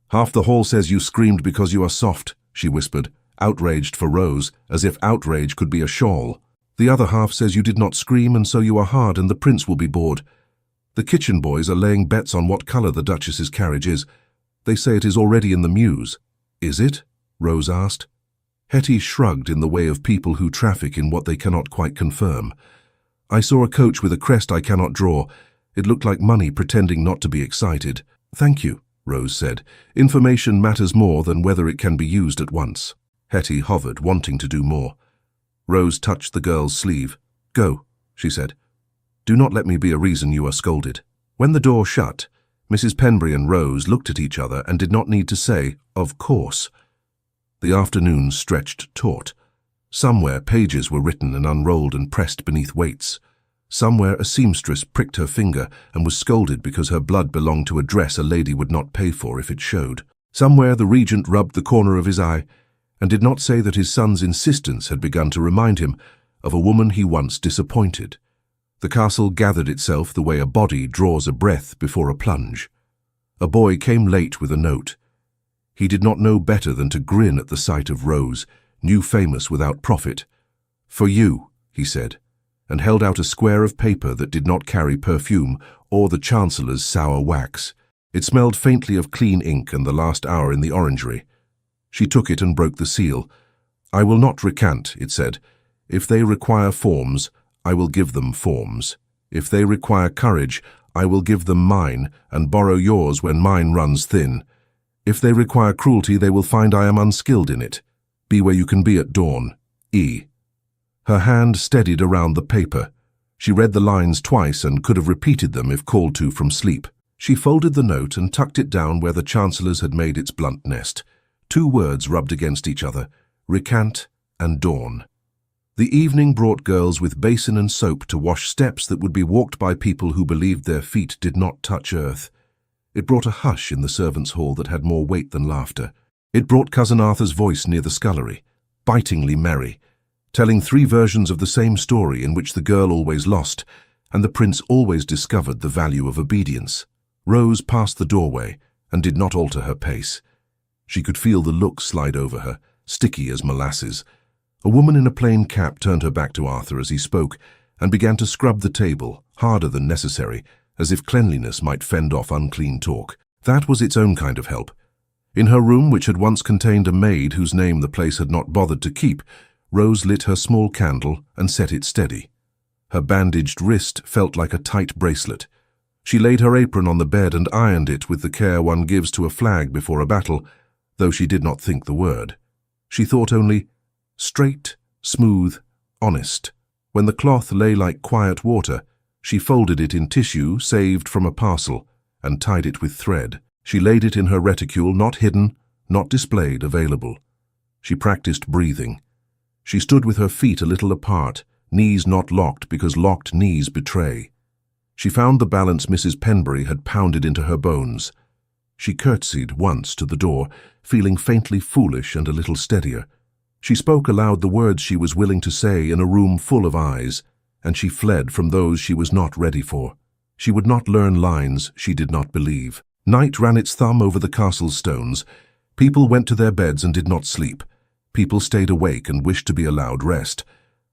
"Half the hall says you screamed because you are soft," she whispered, outraged for Rose, as if outrage could be a shawl. "The other half says you did not scream and so you are hard and the prince will be bored. The kitchen boys are laying bets on what colour the Duchess's carriage is. They say it is already in the mews." "Is it?" Rose asked. Hetty shrugged in the way of people who traffic in what they cannot quite confirm. "I saw a coach with a crest I cannot draw. It looked like money pretending not to be excited." "Thank you," Rose said. "Information matters more than whether it can be used at once." Hetty hovered, wanting to do more. Rose touched the girl's sleeve. "Go," she said. "Do not let me be a reason you are scolded." When the door shut, Mrs. Penbury and Rose looked at each other and did not need to say, "Of course." The afternoon stretched taut. Somewhere pages were written and unrolled and pressed beneath weights. Somewhere a seamstress pricked her finger and was scolded because her blood belonged to a dress a lady would not pay for if it showed. Somewhere the regent rubbed the corner of his eye and did not say that his son's insistence had begun to remind him of a woman he once disappointed. The castle gathered itself the way a body draws a breath before a plunge. A boy came late with a note. He did not know better than to grin at the sight of Rose, new famous without profit. "For you," he said, and held out a square of paper that did not carry perfume or the Chancellor's sour wax. It smelled faintly of clean ink and the last hour in the orangery. She took it and broke the seal. "I will not recant," it said. If they require forms, I will give them forms. If they require courage, I will give them mine, and borrow yours when mine runs thin. If they require cruelty, they will find I am unskilled in it. Be where you can be at dawn. E. Her hand steadied around the paper. She read the lines twice and could have repeated them if called to from sleep. She folded the note and tucked it down where the Chancellor's had made its blunt nest. 2 words rubbed against each other: recant and dawn. The evening brought girls with basin and soap to wash steps that would be walked by people who believed their feet did not touch earth. It brought a hush in the servants' hall that had more weight than laughter. It brought Cousin Arthur's voice near the scullery, bitingly merry, telling 3 versions of the same story in which the girl always lost, and the prince always discovered the value of obedience. Rose passed the doorway and did not alter her pace. She could feel the look slide over her, sticky as molasses. A woman in a plain cap turned her back to Arthur as he spoke and began to scrub the table, harder than necessary, as if cleanliness might fend off unclean talk. That was its own kind of help. In her room, which had once contained a maid whose name the place had not bothered to keep, Rose lit her small candle and set it steady. Her bandaged wrist felt like a tight bracelet. She laid her apron on the bed and ironed it with the care one gives to a flag before a battle, though she did not think the word. She thought only, straight, smooth, honest. When the cloth lay like quiet water, she folded it in tissue saved from a parcel and tied it with thread. She laid it in her reticule, not hidden, not displayed, available. She practiced breathing. She stood with her feet a little apart, knees not locked because locked knees betray. She found the balance Mrs. Penbury had pounded into her bones. She curtsied once to the door, feeling faintly foolish and a little steadier. She spoke aloud the words she was willing to say in a room full of eyes, and she fled from those she was not ready for. She would not learn lines she did not believe. Night ran its thumb over the castle's stones. People went to their beds and did not sleep. People stayed awake and wished to be allowed rest.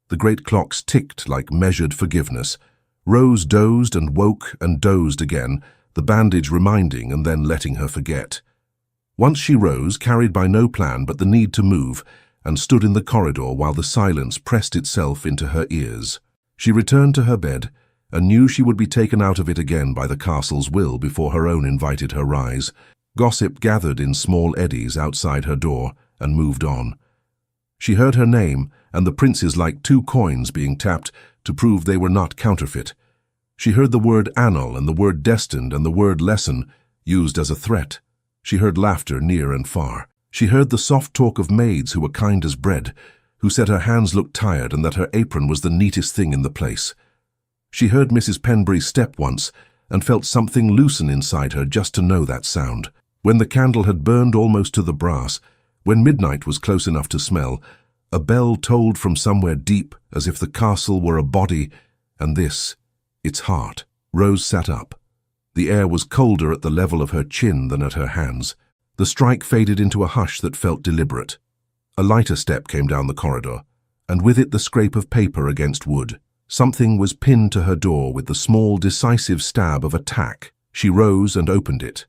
The great clocks ticked like measured forgiveness. Rose dozed and woke and dozed again, the bandage reminding and then letting her forget. Once she rose, carried by no plan but the need to move, and stood in the corridor while the silence pressed itself into her ears. She returned to her bed, and knew she would be taken out of it again by the castle's will before her own invited her rise. Gossip gathered in small eddies outside her door and moved on. She heard her name and the prince's like 2 coins being tapped to prove they were not counterfeit. She heard the word annal and the word destined and the word lesson used as a threat. She heard laughter near and far. She heard the soft talk of maids who were kind as bread, who said her hands looked tired and that her apron was the neatest thing in the place. She heard Mrs. Penbury step once and felt something loosen inside her just to know that sound. When the candle had burned almost to the brass, when midnight was close enough to smell, a bell tolled from somewhere deep as if the castle were a body, and this, its heart. Rose sat up. The air was colder at the level of her chin than at her hands. The strike faded into a hush that felt deliberate. A lighter step came down the corridor, and with it the scrape of paper against wood. Something was pinned to her door with the small, decisive stab of a tack. She rose and opened it.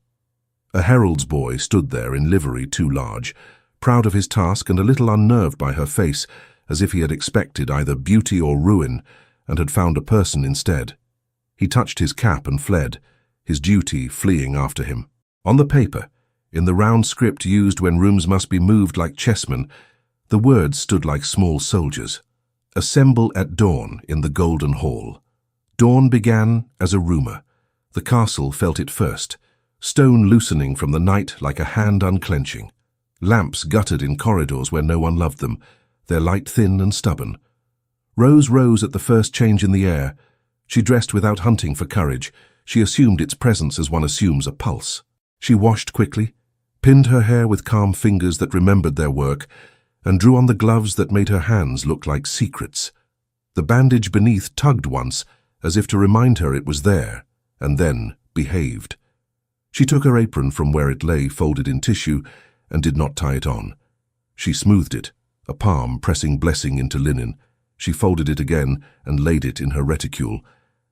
A herald's boy stood there in livery too large, proud of his task and a little unnerved by her face, as if he had expected either beauty or ruin, and had found a person instead. He touched his cap and fled, his duty fleeing after him. On the paper, in the round script used when rooms must be moved like chessmen, the words stood like small soldiers. Assemble at dawn in the Golden Hall. Dawn began as a rumour. The castle felt it first, stone loosening from the night like a hand unclenching. Lamps guttered in corridors where no one loved them, their light thin and stubborn. Rose rose at the first change in the air. She dressed without hunting for courage. She assumed its presence as one assumes a pulse. She washed quickly, pinned her hair with calm fingers that remembered their work, and drew on the gloves that made her hands look like secrets. The bandage beneath tugged once, as if to remind her it was there, and then behaved. She took her apron from where it lay folded in tissue and did not tie it on. She smoothed it, a palm pressing blessing into linen. She folded it again and laid it in her reticule,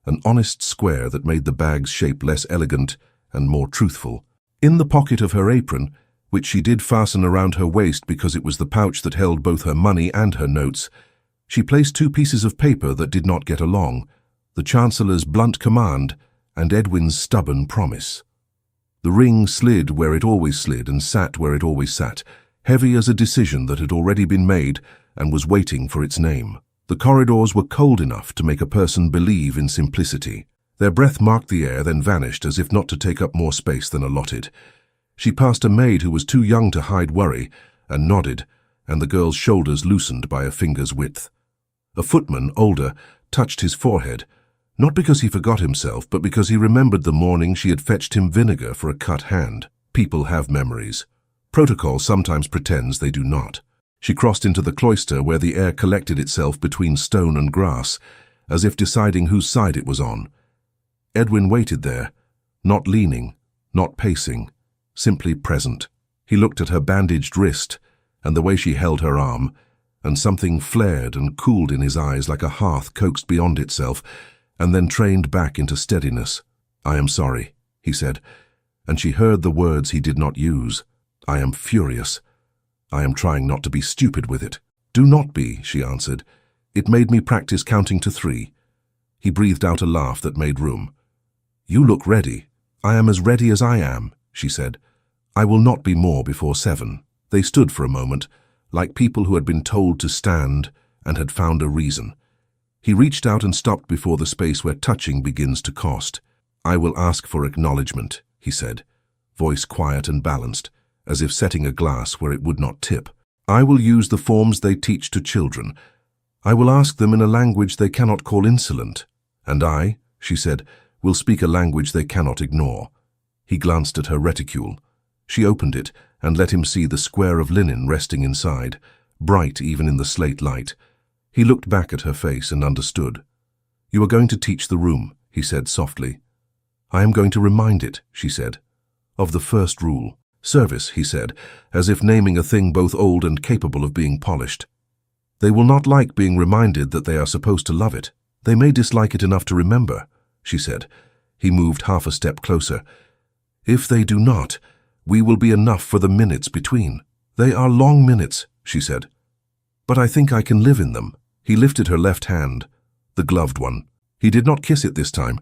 an honest square that made the bag's shape less elegant and more truthful. In the pocket of her apron, which she did fasten around her waist because it was the pouch that held both her money and her notes, She placed two pieces of paper that did not get along, the Chancellor's blunt command and Edwin's stubborn promise. The ring slid where it always slid and sat where it always sat, heavy as a decision that had already been made and was waiting for its name. The corridors were cold enough to make a person believe in simplicity. Their breath marked the air, then vanished as if not to take up more space than allotted. She passed a maid who was too young to hide worry and nodded, and the girl's shoulders loosened by a finger's width. A footman, older, touched his forehead, not because he forgot himself, but because he remembered the morning she had fetched him vinegar for a cut hand. People have memories. Protocol sometimes pretends they do not. She crossed into the cloister where the air collected itself between stone and grass, as if deciding whose side it was on. Edwin waited there, not leaning, not pacing, simply present. He looked at her bandaged wrist and the way she held her arm, and something flared and cooled in his eyes like a hearth coaxed beyond itself, and then trained back into steadiness. "I am sorry," he said, and she heard the words he did not use. "I am furious. I am trying not to be stupid with it." "Do not be," she answered. "It made me practice counting to 3. He breathed out a laugh that made room. "You look ready." "I am as ready as I am," she said. "I will not be more before 7. They stood for a moment, like people who had been told to stand and had found a reason. He reached out and stopped before the space where touching begins to cost. "I will ask for acknowledgement," he said, voice quiet and balanced, as if setting a glass where it would not tip. "I will use the forms they teach to children. I will ask them in a language they cannot call insolent. And I," she said, "will speak a language they cannot ignore." He glanced at her reticule. She opened it and let him see the square of linen resting inside, bright even in the slate light. He looked back at her face and understood. "You are going to teach the room," he said softly. "I am going to remind it," she said, "of the first rule. Service," he said, as if naming a thing both old and capable of being polished. "They will not like being reminded that they are supposed to love it. They may dislike it enough to remember," she said. He moved half a step closer. "If they do not, we will be enough for the minutes between." "They are long minutes," she said, "but I think I can live in them." He lifted her left hand, the gloved one. He did not kiss it this time.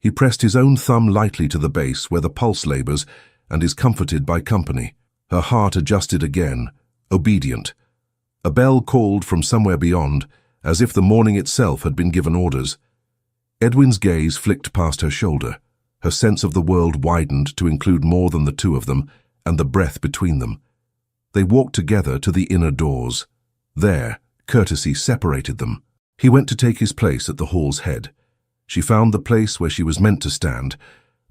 He pressed his own thumb lightly to the base where the pulse labors and is comforted by company. Her heart adjusted again, obedient. A bell called from somewhere beyond, as if the morning itself had been given orders. Edwin's gaze flicked past her shoulder. Her sense of the world widened to include more than the two of them and the breath between them. They walked together to the inner doors. There, courtesy separated them. He went to take his place at the hall's head. She found the place where she was meant to stand,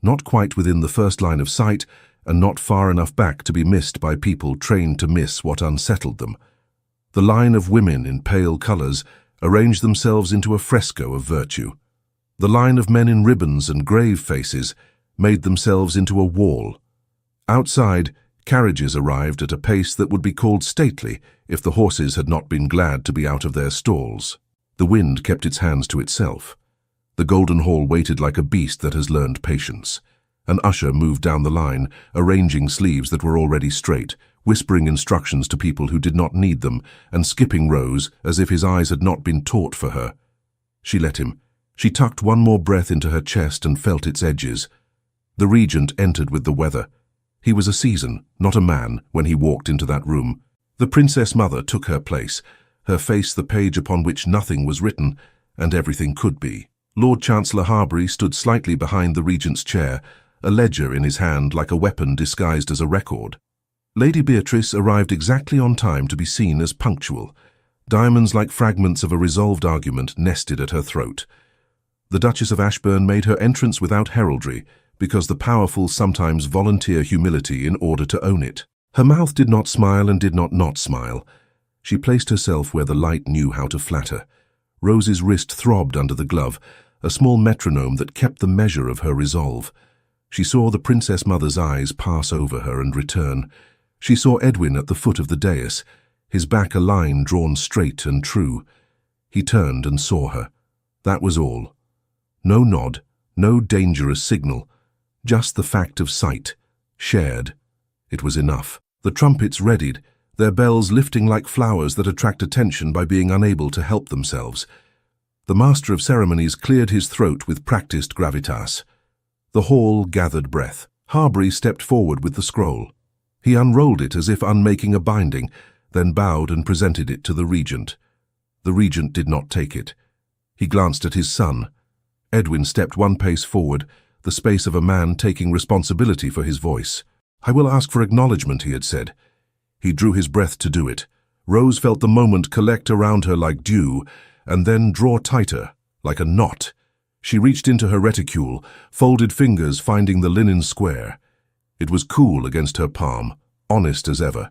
not quite within the first line of sight and not far enough back to be missed by people trained to miss what unsettled them. The line of women in pale colors arranged themselves into a fresco of virtue. The line of men in ribbons and grave faces made themselves into a wall. Outside, carriages arrived at a pace that would be called stately if the horses had not been glad to be out of their stalls. The wind kept its hands to itself. The Golden Hall waited like a beast that has learned patience. An usher moved down the line, arranging sleeves that were already straight, whispering instructions to people who did not need them, and skipping rows as if his eyes had not been taught for her. She let him. She tucked one more breath into her chest and felt its edges. The regent entered with the weather. He was a season, not a man, when he walked into that room. The princess mother took her place, her face the page upon which nothing was written, and everything could be. Lord Chancellor Harbury stood slightly behind the regent's chair, a ledger in his hand like a weapon disguised as a record. Lady Beatrice arrived exactly on time to be seen as punctual. Diamonds like fragments of a resolved argument nested at her throat. The Duchess of Ashburn made her entrance without heraldry, because the powerful sometimes volunteer humility in order to own it. Her mouth did not smile and did not smile. She placed herself where the light knew how to flatter. Rose's wrist throbbed under the glove, a small metronome that kept the measure of her resolve. She saw the princess mother's eyes pass over her and return. She saw Edwin at the foot of the dais, his back a line drawn straight and true. He turned and saw her. That was all. No nod, no dangerous signal, just the fact of sight, shared. It was enough. The trumpets readied, their bells lifting like flowers that attract attention by being unable to help themselves. The master of ceremonies cleared his throat with practiced gravitas. The hall gathered breath. Harbury stepped forward with the scroll. He unrolled it as if unmaking a binding, then bowed and presented it to the regent. The regent did not take it. He glanced at his son. Edwin stepped one pace forward, the space of a man taking responsibility for his voice. "I will ask for acknowledgement," he had said. He drew his breath to do it. Rose felt the moment collect around her like dew, and then draw tighter, like a knot. She reached into her reticule, folded fingers finding the linen square. It was cool against her palm, honest as ever.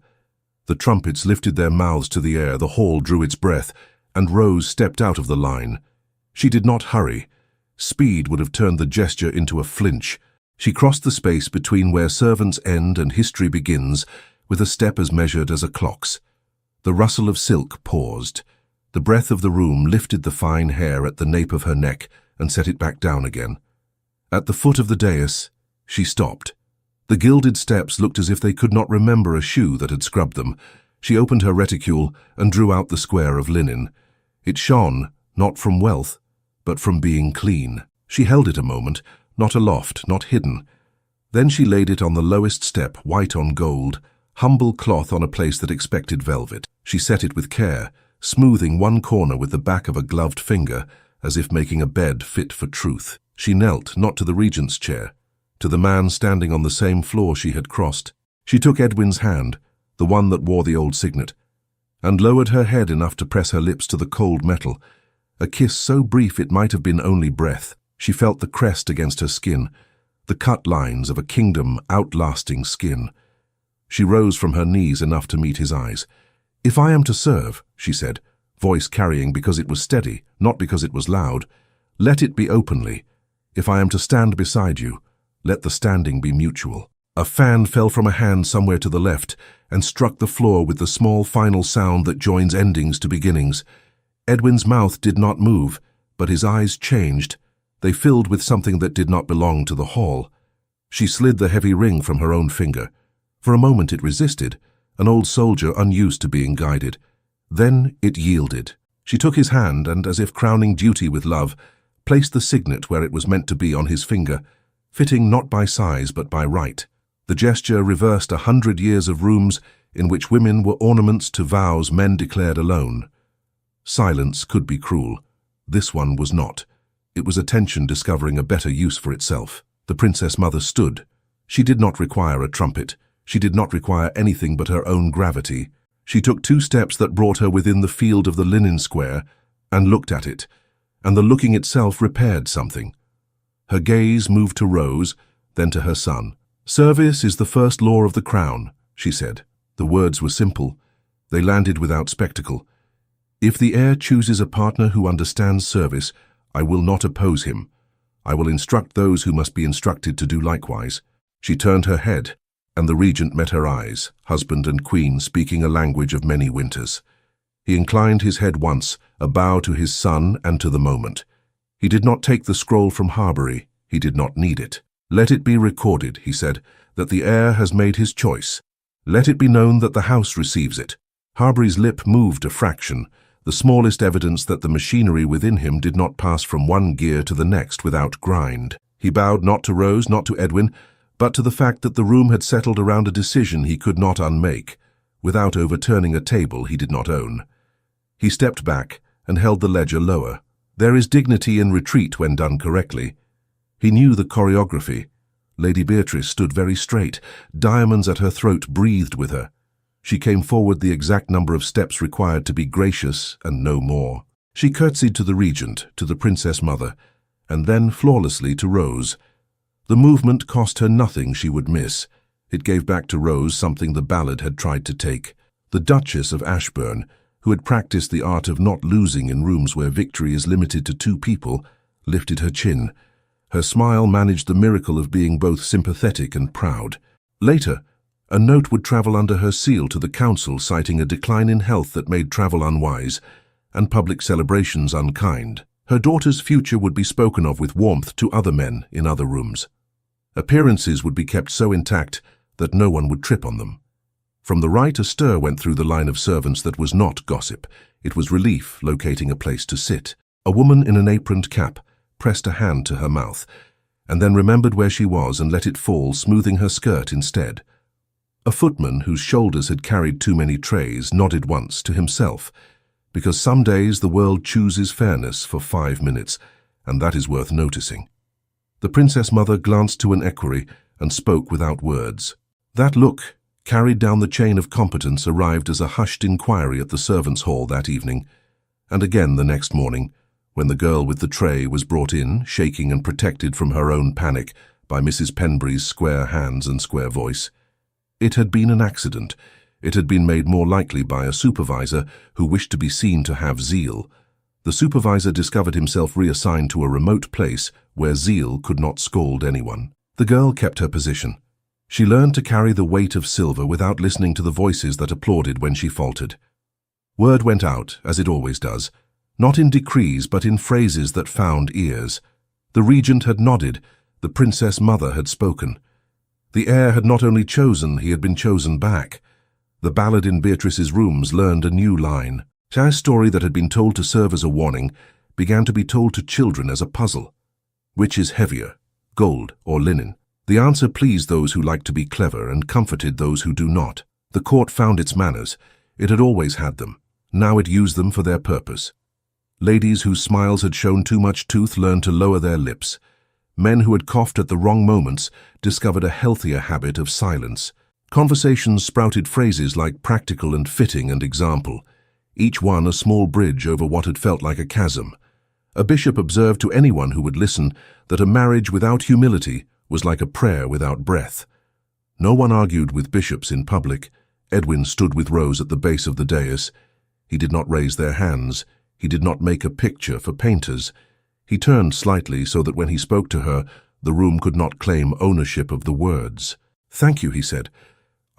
The trumpets lifted their mouths to the air, the hall drew its breath, and Rose stepped out of the line. She did not hurry. Speed would have turned the gesture into a flinch. She crossed the space between where servants end and history begins, with a step as measured as a clock's. The rustle of silk paused. The breath of the room lifted the fine hair at the nape of her neck and set it back down again. At the foot of the dais, she stopped. The gilded steps looked as if they could not remember a shoe that had scrubbed them. She opened her reticule and drew out the square of linen. It shone, not from wealth, but from being clean. She held it a moment, not aloft, not hidden. Then she laid it on the lowest step, white on gold, humble cloth on a place that expected velvet. She set it with care, smoothing one corner with the back of a gloved finger, as if making a bed fit for truth. She knelt, not to the regent's chair, to the man standing on the same floor she had crossed. She took Edwin's hand, the one that wore the old signet, and lowered her head enough to press her lips to the cold metal, a kiss so brief it might have been only breath. She felt the crest against her skin, the cut lines of a kingdom outlasting skin. She rose from her knees enough to meet his eyes. "If I am to serve," she said, voice carrying because it was steady, not because it was loud, "let it be openly. If I am to stand beside you, let the standing be mutual." A fan fell from a hand somewhere to the left and struck the floor with the small final sound that joins endings to beginnings. Edwin's mouth did not move, but his eyes changed. They filled with something that did not belong to the hall. She slid the heavy ring from her own finger. For a moment it resisted, an old soldier unused to being guided. Then it yielded. She took his hand and, as if crowning duty with love, placed the signet where it was meant to be on his finger, fitting not by size but by right. The gesture reversed 100 years of rooms in which women were ornaments to vows men declared alone. Silence could be cruel. This one was not. It was attention discovering a better use for itself. The princess mother stood. She did not require a trumpet. She did not require anything but her own gravity. She took 2 steps that brought her within the field of the linen square and looked at it, and the looking itself repaired something. Her gaze moved to Rose, then to her son. "Service is the first law of the crown," she said. The words were simple. They landed without spectacle. "If the heir chooses a partner who understands service, I will not oppose him. I will instruct those who must be instructed to do likewise." She turned her head, and the regent met her eyes, husband and queen speaking a language of many winters. He inclined his head once, a bow to his son and to the moment. He did not take the scroll from Harbury. He did not need it. "Let it be recorded," he said, "that the heir has made his choice. Let it be known that the house receives it." Harbury's lip moved a fraction, the smallest evidence that the machinery within him did not pass from one gear to the next without grind. He bowed not to Rose, not to Edwin, but to the fact that the room had settled around a decision he could not unmake, without overturning a table he did not own. He stepped back and held the ledger lower. There is dignity in retreat when done correctly. He knew the choreography. Lady Beatrice stood very straight. Diamonds at her throat breathed with her. She came forward the exact number of steps required to be gracious and no more. She curtsied to the regent, to the princess mother, and then flawlessly to Rose. The movement cost her nothing she would miss. It gave back to Rose something the ballad had tried to take. The Duchess of Ashburn, who had practiced the art of not losing in rooms where victory is limited to 2 people, lifted her chin. Her smile managed the miracle of being both sympathetic and proud. Later, a note would travel under her seal to the council citing a decline in health that made travel unwise and public celebrations unkind. Her daughter's future would be spoken of with warmth to other men in other rooms. Appearances would be kept so intact that no one would trip on them. From the right, a stir went through the line of servants that was not gossip. It was relief locating a place to sit. A woman in an aproned cap pressed a hand to her mouth, and then remembered where she was and let it fall, smoothing her skirt instead. A footman whose shoulders had carried too many trays nodded once to himself, because some days the world chooses fairness for 5 minutes, and that is worth noticing. The princess mother glanced to an equerry and spoke without words. That look, carried down the chain of competence, arrived as a hushed inquiry at the servants' hall that evening, and again the next morning, when the girl with the tray was brought in, shaking and protected from her own panic by Mrs. Penbury's square hands and square voice. It had been an accident. It had been made more likely by a supervisor who wished to be seen to have zeal. The supervisor discovered himself reassigned to a remote place where zeal could not scold anyone. The girl kept her position. She learned to carry the weight of silver without listening to the voices that applauded when she faltered. Word went out, as it always does, not in decrees but in phrases that found ears. The regent had nodded, the princess mother had spoken. The heir had not only chosen, he had been chosen back. The ballad in Beatrice's rooms learned a new line. A story that had been told to serve as a warning began to be told to children as a puzzle. Which is heavier, gold or linen? The answer pleased those who liked to be clever and comforted those who do not. The court found its manners. It had always had them. Now it used them for their purpose. Ladies whose smiles had shown too much tooth learned to lower their lips. Men who had coughed at the wrong moments discovered a healthier habit of silence. Conversations sprouted phrases like practical and fitting and example, each one a small bridge over what had felt like a chasm. A bishop observed to anyone who would listen that a marriage without humility was like a prayer without breath. No one argued with bishops in public. Edwin stood with Rose at the base of the dais. He did not raise their hands. He did not make a picture for painters. He turned slightly so that when he spoke to her, the room could not claim ownership of the words. "Thank you," he said.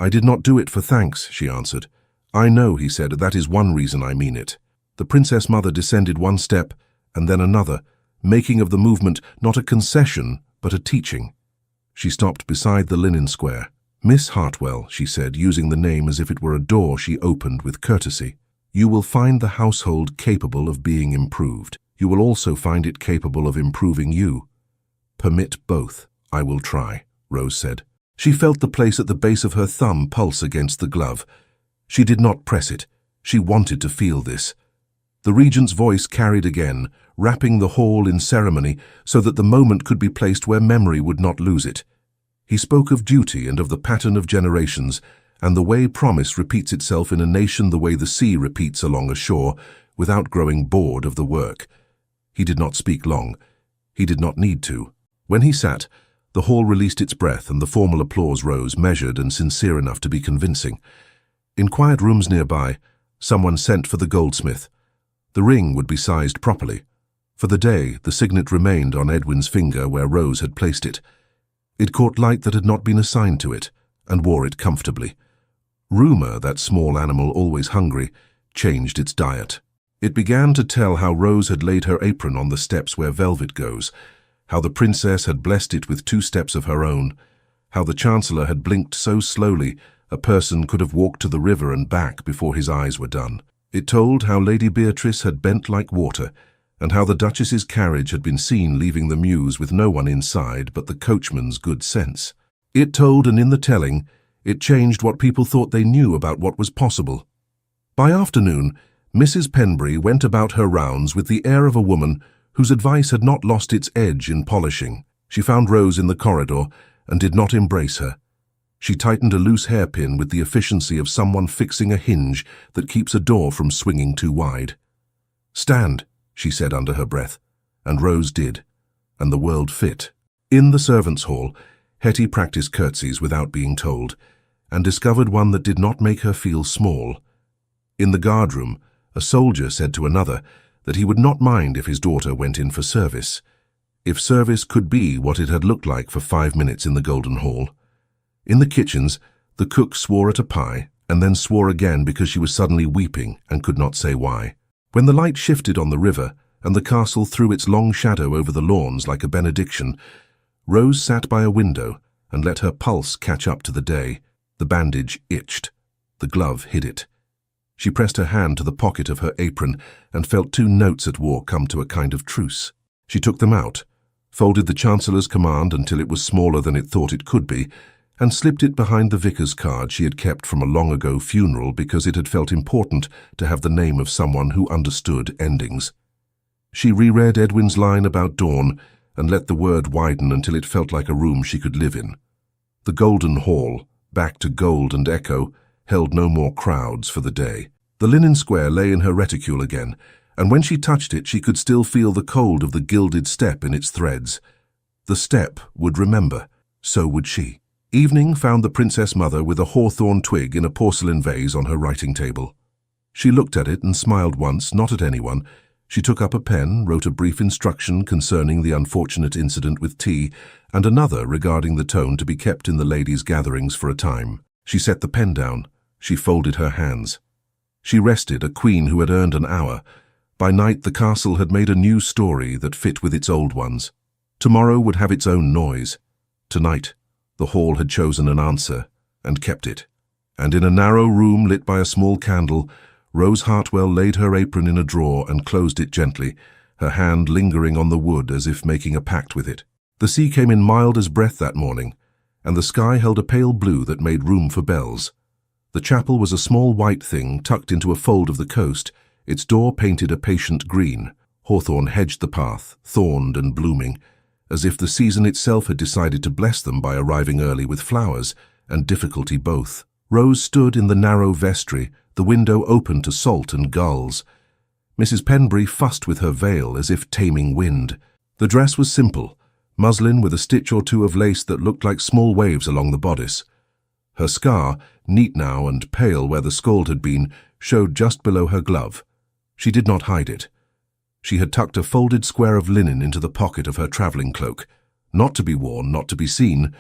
"I did not do it for thanks," she answered. "I know," he said, "that is one reason I mean it." The princess mother descended one step and then another, making of the movement not a concession but a teaching. She stopped beside the linen square. "Miss Hartwell," she said, using the name as if it were a door she opened with courtesy. "You will find the household capable of being improved. You will also find it capable of improving you. Permit both." "I will try," Rose said. She felt the place at the base of her thumb pulse against the glove. She did not press it. She wanted to feel this. The regent's voice carried again, wrapping the hall in ceremony so that the moment could be placed where memory would not lose it. He spoke of duty and of the pattern of generations, and the way promise repeats itself in a nation the way the sea repeats along a shore, without growing bored of the work. He did not speak long. He did not need to. When he sat, the hall released its breath and the formal applause rose, measured and sincere enough to be convincing. In quiet rooms nearby, someone sent for the goldsmith. The ring would be sized properly. For the day, the signet remained on Edwin's finger where Rose had placed it. It caught light that had not been assigned to it, and wore it comfortably. Rumour, that small animal always hungry, changed its diet. It began to tell how Rose had laid her apron on the steps where velvet goes, how the princess had blessed it with 2 steps of her own, how the chancellor had blinked so slowly a person could have walked to the river and back before his eyes were done. It told how Lady Beatrice had bent like water, and how the Duchess's carriage had been seen leaving the mews with no one inside but the coachman's good sense. It told, and in the telling, it changed what people thought they knew about what was possible. By afternoon, Mrs. Penbury went about her rounds with the air of a woman whose advice had not lost its edge in polishing. She found Rose in the corridor and did not embrace her. She tightened a loose hairpin with the efficiency of someone fixing a hinge that keeps a door from swinging too wide. "Stand," she said under her breath, and Rose did, and the world fit. In the servants' hall, Hetty practiced curtsies without being told, and discovered one that did not make her feel small. In the guardroom, a soldier said to another that he would not mind if his daughter went in for service, if service could be what it had looked like for 5 minutes in the Golden Hall. In the kitchens, the cook swore at a pie, and then swore again because she was suddenly weeping and could not say why. When the light shifted on the river, and the castle threw its long shadow over the lawns like a benediction, Rose sat by a window and let her pulse catch up to the day. The bandage itched. The glove hid it. She pressed her hand to the pocket of her apron and felt 2 notes at war come to a kind of truce. She took them out, folded the Chancellor's command until it was smaller than it thought it could be, and slipped it behind the vicar's card she had kept from a long-ago funeral because it had felt important to have the name of someone who understood endings. She reread Edwin's line about dawn and let the word widen until it felt like a room she could live in. The Golden Hall, back to gold and echo, held no more crowds for the day. The linen square lay in her reticule again, and when she touched it she could still feel the cold of the gilded step in its threads. The step would remember, so would she. Evening found the Princess Mother with a hawthorn twig in a porcelain vase on her writing table. She looked at it and smiled once, not at anyone. She took up a pen, wrote a brief instruction concerning the unfortunate incident with tea, and another regarding the tone to be kept in the ladies' gatherings for a time. She set the pen down. She folded her hands. She rested, a queen who had earned an hour. By night the castle had made a new story that fit with its old ones. Tomorrow would have its own noise. Tonight, the hall had chosen an answer, and kept it. And in a narrow room lit by a small candle, Rose Hartwell laid her apron in a drawer and closed it gently, her hand lingering on the wood as if making a pact with it. The sea came in mild as breath that morning, and the sky held a pale blue that made room for bells. The chapel was a small white thing tucked into a fold of the coast, its door painted a patient green. Hawthorn hedged the path, thorned and blooming, as if the season itself had decided to bless them by arriving early with flowers and difficulty both. Rose stood in the narrow vestry, the window open to salt and gulls. Mrs. Penbury fussed with her veil as if taming wind. The dress was simple, muslin with a stitch or two of lace that looked like small waves along the bodice. Her scar, neat now and pale where the scald had been, showed just below her glove. She did not hide it. She had tucked a folded square of linen into the pocket of her travelling cloak, not to be worn, not to be seen,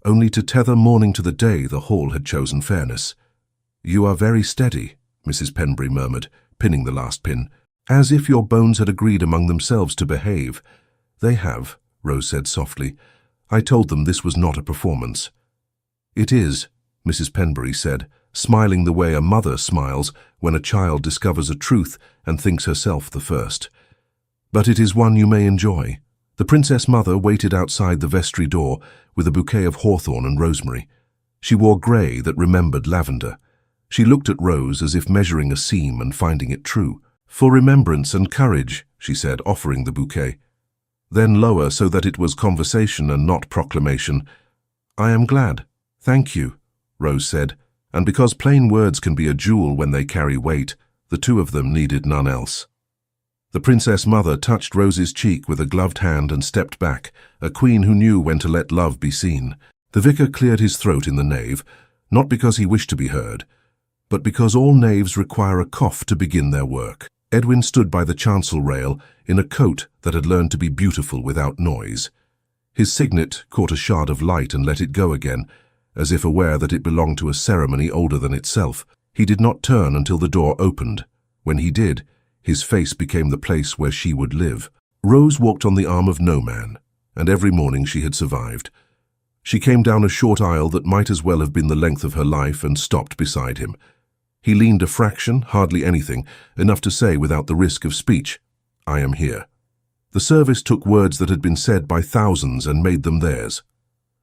only to tether mourning to the day the hall had chosen fairness. "You are very steady," Mrs. Penbury murmured, pinning the last pin, "as if your bones had agreed among themselves to behave." "They have," Rose said softly. "I told them this was not a performance." "It is," Mrs. Penbury said, smiling the way a mother smiles when a child discovers a truth and thinks herself the first. "But it is one you may enjoy." The Princess Mother waited outside the vestry door with a bouquet of hawthorn and rosemary. She wore grey that remembered lavender. She looked at Rose as if measuring a seam and finding it true. "For remembrance and courage," she said, offering the bouquet. Then lower so that it was conversation and not proclamation. "I am glad." "Thank you," Rose said, and because plain words can be a jewel when they carry weight, the two of them needed none else. The Princess Mother touched Rose's cheek with a gloved hand and stepped back, a queen who knew when to let love be seen. The vicar cleared his throat in the nave, not because he wished to be heard, but because all knaves require a cough to begin their work. Edwin stood by the chancel rail in a coat that had learned to be beautiful without noise. His signet caught a shard of light and let it go again, as if aware that it belonged to a ceremony older than itself. He did not turn until the door opened. When he did, his face became the place where she would live. Rose walked on the arm of no man, and every morning she had survived. She came down a short aisle that might as well have been the length of her life and stopped beside him. He leaned a fraction, hardly anything, enough to say without the risk of speech, "I am here." The service took words that had been said by thousands and made them theirs.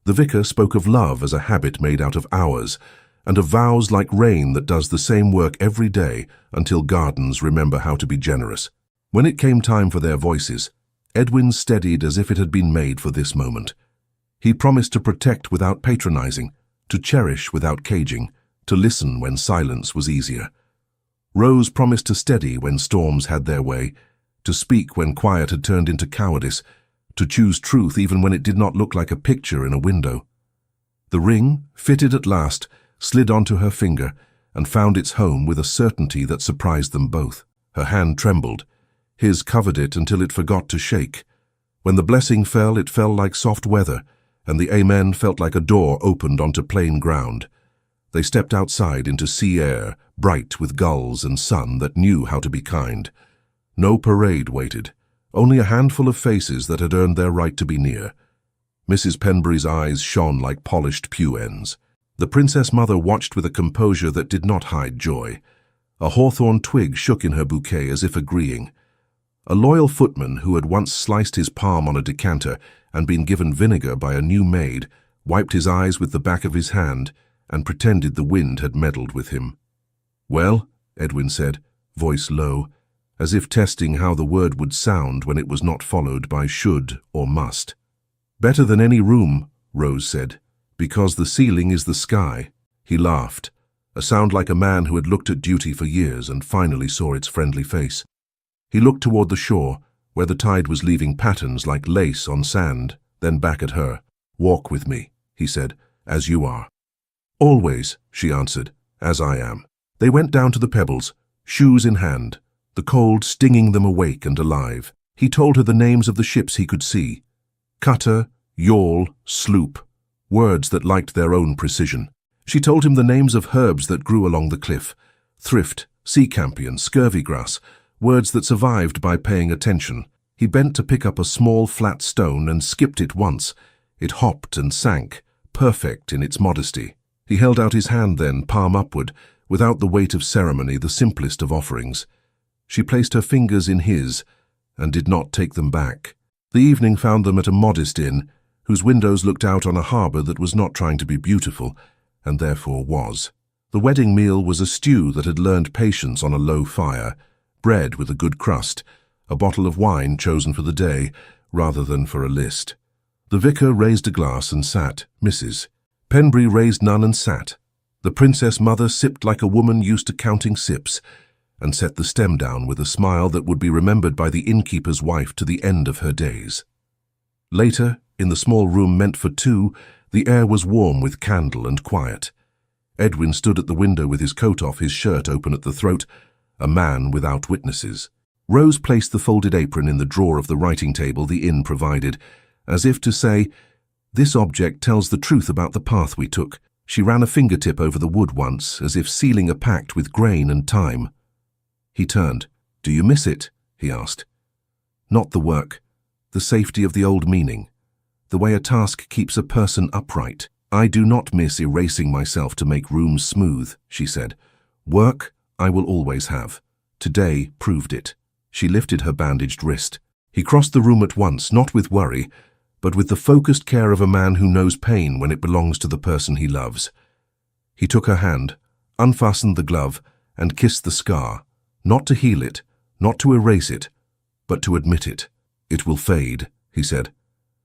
The vicar spoke of love as a habit made out of hours, and of vows like rain that does the same work every day until gardens remember how to be generous. When it came time for their voices, Edwin steadied as if it had been made for this moment. He promised to protect without patronizing, to cherish without caging, to listen when silence was easier. Rose promised to steady when storms had their way, to speak when quiet had turned into cowardice, to choose truth even when it did not look like a picture in a window. The ring, fitted at last, slid onto her finger and found its home with a certainty that surprised them both. Her hand trembled. His covered it until it forgot to shake. When the blessing fell, it fell like soft weather, and the amen felt like a door opened onto plain ground. They stepped outside into sea air, bright with gulls and sun that knew how to be kind. No parade waited, only a handful of faces that had earned their right to be near. Mrs. Penbury's eyes shone like polished pew ends. The princess mother watched with a composure that did not hide joy. A hawthorn twig shook in her bouquet as if agreeing. A loyal footman who had once sliced his palm on a decanter and been given vinegar by a new maid wiped his eyes with the back of his hand and pretended the wind had meddled with him. "Well," Edwin said, voice low, as if testing how the word would sound when it was not followed by should or must. "Better than any room," Rose said, "because the ceiling is the sky." He laughed, a sound like a man who had looked at duty for years and finally saw its friendly face. He looked toward the shore, where the tide was leaving patterns like lace on sand, then back at her. "Walk with me," he said, "as you are." "Always," she answered, "as I am." They went down to the pebbles, shoes in hand, the cold stinging them awake and alive. He told her the names of the ships he could see. Cutter, yawl, sloop, words that liked their own precision. She told him the names of herbs that grew along the cliff. Thrift, sea campion, scurvy grass, words that survived by paying attention. He bent to pick up a small flat stone and skipped it once. It hopped and sank, perfect in its modesty. He held out his hand then, palm upward, without the weight of ceremony, the simplest of offerings. She placed her fingers in his and did not take them back. The evening found them at a modest inn, whose windows looked out on a harbour that was not trying to be beautiful, and therefore was. The wedding meal was a stew that had learned patience on a low fire, bread with a good crust, a bottle of wine chosen for the day rather than for a list. The vicar raised a glass and sat, Mrs. Penbury raised none and sat. The princess mother sipped like a woman used to counting sips, and set the stem down with a smile that would be remembered by the innkeeper's wife to the end of her days. Later, in the small room meant for two, the air was warm with candle and quiet. Edwin stood at the window with his coat off, his shirt open at the throat, a man without witnesses. Rose placed the folded apron in the drawer of the writing table the inn provided, as if to say, "This object tells the truth about the path we took." She ran a fingertip over the wood once, as if sealing a pact with grain and time. He turned. "Do you miss it?" he asked. "Not the work, the safety of the old meaning, the way a task keeps a person upright. I do not miss erasing myself to make rooms smooth," she said. "Work I will always have. Today proved it." She lifted her bandaged wrist. He crossed the room at once, not with worry, but with the focused care of a man who knows pain when it belongs to the person he loves. He took her hand, unfastened the glove, and kissed the scar, not to heal it, not to erase it, but to admit it. "It will fade," he said.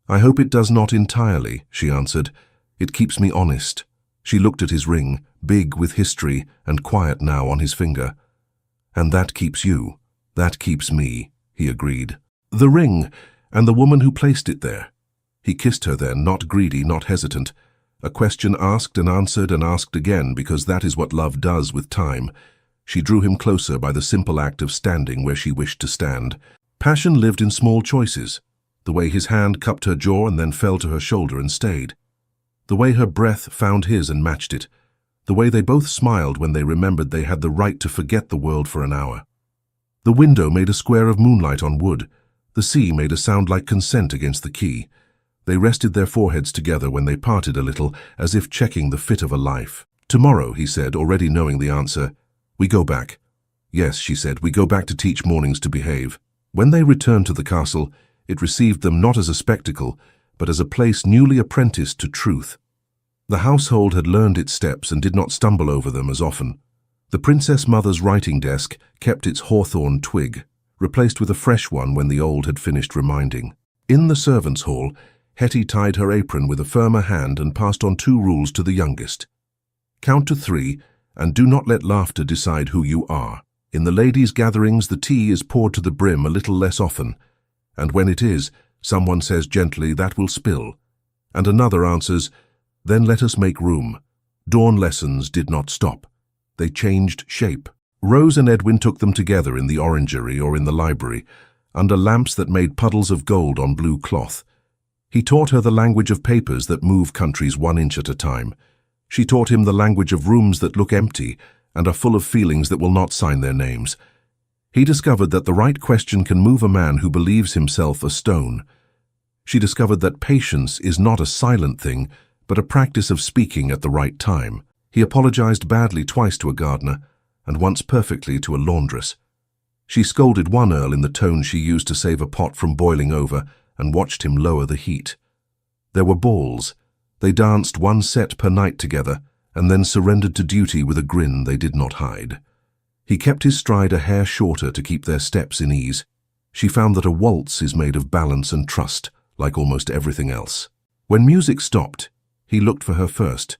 "I hope it does not entirely," she answered. "It keeps me honest." She looked at his ring, big with history and quiet now on his finger. "And that keeps you. That keeps me," he agreed. "The ring, and the woman who placed it there." He kissed her then, not greedy, not hesitant. A question asked and asked again, because that is what love does with time. She drew him closer by the simple act of standing where she wished to stand. Passion lived in small choices. The way his hand cupped her jaw and then fell to her shoulder and stayed. The way her breath found his and matched it. The way they both smiled when they remembered they had the right to forget the world for an hour. The window made a square of moonlight on wood. The sea made a sound like consent against the quay. They rested their foreheads together when they parted a little, as if checking the fit of a life. "Tomorrow," he said, already knowing the answer. "We go back." "Yes," she said, "we go back to teach mornings to behave." When they returned to the castle, it received them not as a spectacle, but as a place newly apprenticed to truth. The household had learned its steps and did not stumble over them as often. The princess mother's writing desk kept its hawthorn twig, replaced with a fresh one when the old had finished reminding. In the servants' hall, Hetty tied her apron with a firmer hand and passed on 2 rules to the youngest. "Count to 3, and do not let laughter decide who you are. In the ladies' gatherings, the tea is poured to the brim a little less often, and when it is, someone says gently, 'That will spill,' and another answers, 'Then let us make room.' Dawn lessons did not stop. They changed shape. Rose and Edwin took them together in the orangery or in the library, under lamps that made puddles of gold on blue cloth. He taught her the language of papers that move countries 1 inch at a time. She taught him the language of rooms that look empty and are full of feelings that will not sign their names. He discovered that the right question can move a man who believes himself a stone. She discovered that patience is not a silent thing, but a practice of speaking at the right time. He apologized badly twice to a gardener, and once perfectly to a laundress. She scolded one earl in the tone she used to save a pot from boiling over, and watched him lower the heat. There were balls. They danced one set per night together, and then surrendered to duty with a grin they did not hide. He kept his stride a hair shorter to keep their steps in ease. She found that a waltz is made of balance and trust, like almost everything else. When music stopped, he looked for her first,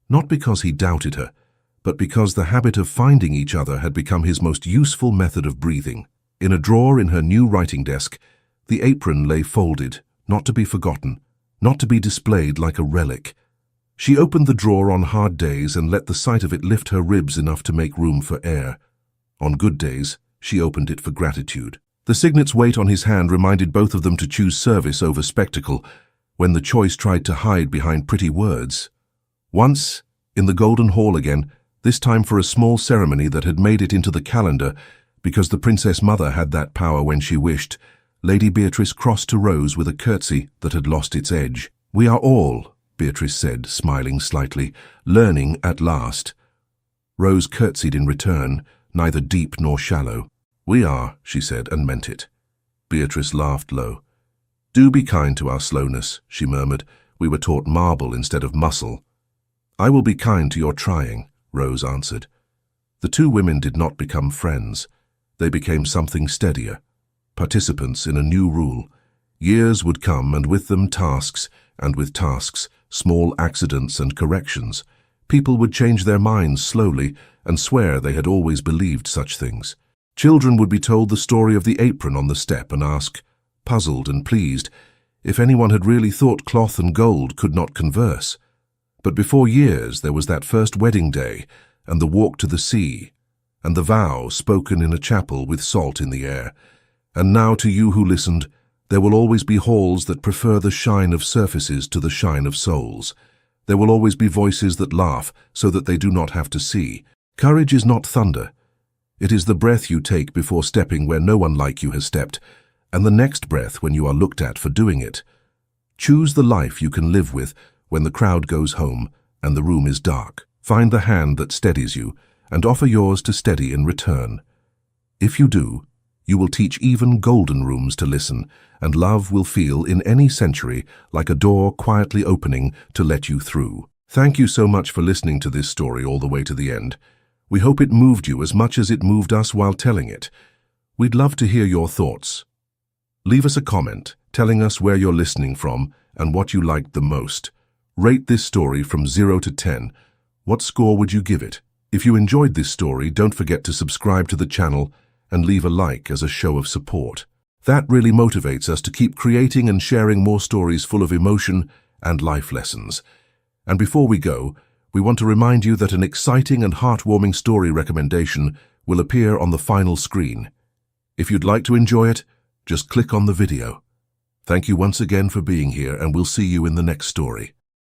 not because he doubted her, but because the habit of finding each other had become his most useful method of breathing. In a drawer in her new writing desk, the apron lay folded, not to be forgotten, not to be displayed like a relic. She opened the drawer on hard days and let the sight of it lift her ribs enough to make room for air. On good days, she opened it for gratitude. The signet's weight on his hand reminded both of them to choose service over spectacle, when the choice tried to hide behind pretty words. Once, in the Golden Hall again, this time for a small ceremony that had made it into the calendar, because the Princess Mother had that power when she wished, Lady Beatrice crossed to Rose with a curtsy that had lost its edge. "We are all," Beatrice said, smiling slightly, "learning at last." Rose curtsied in return, neither deep nor shallow. "We are," she said, and meant it. Beatrice laughed low. "Do be kind to our slowness," she murmured. "We were taught marble instead of muscle." "I will be kind to your trying," Rose answered. The two women did not become friends. They became something steadier, participants in a new rule. Years would come, and with them tasks, and with tasks, small accidents and corrections. People would change their minds slowly and swear they had always believed such things. Children would be told the story of the apron on the step and ask, puzzled and pleased, if anyone had really thought cloth and gold could not converse. But before years there was that first wedding day, and the walk to the sea, and the vow spoken in a chapel with salt in the air. And now to you who listened, there will always be halls that prefer the shine of surfaces to the shine of souls. There will always be voices that laugh so that they do not have to see. Courage is not thunder. It is the breath you take before stepping where no one like you has stepped, and the next breath when you are looked at for doing it. Choose the life you can live with when the crowd goes home and the room is dark. Find the hand that steadies you and offer yours to steady in return. If you do, you will teach even golden rooms to listen, and love will feel in any century like a door quietly opening to let you through. Thank you so much for listening to this story all the way to the end. We hope it moved you as much as it moved us while telling it. We'd love to hear your thoughts. Leave us a comment telling us where you're listening from and what you liked the most. Rate this story from 0 to 10. What score would you give it? If you enjoyed this story, don't forget to subscribe to the channel and leave a like as a show of support. That really motivates us to keep creating and sharing more stories full of emotion and life lessons. And before we go, we want to remind you that an exciting and heartwarming story recommendation will appear on the final screen. If you'd like to enjoy it, just click on the video. Thank you once again for being here, and we'll see you in the next story.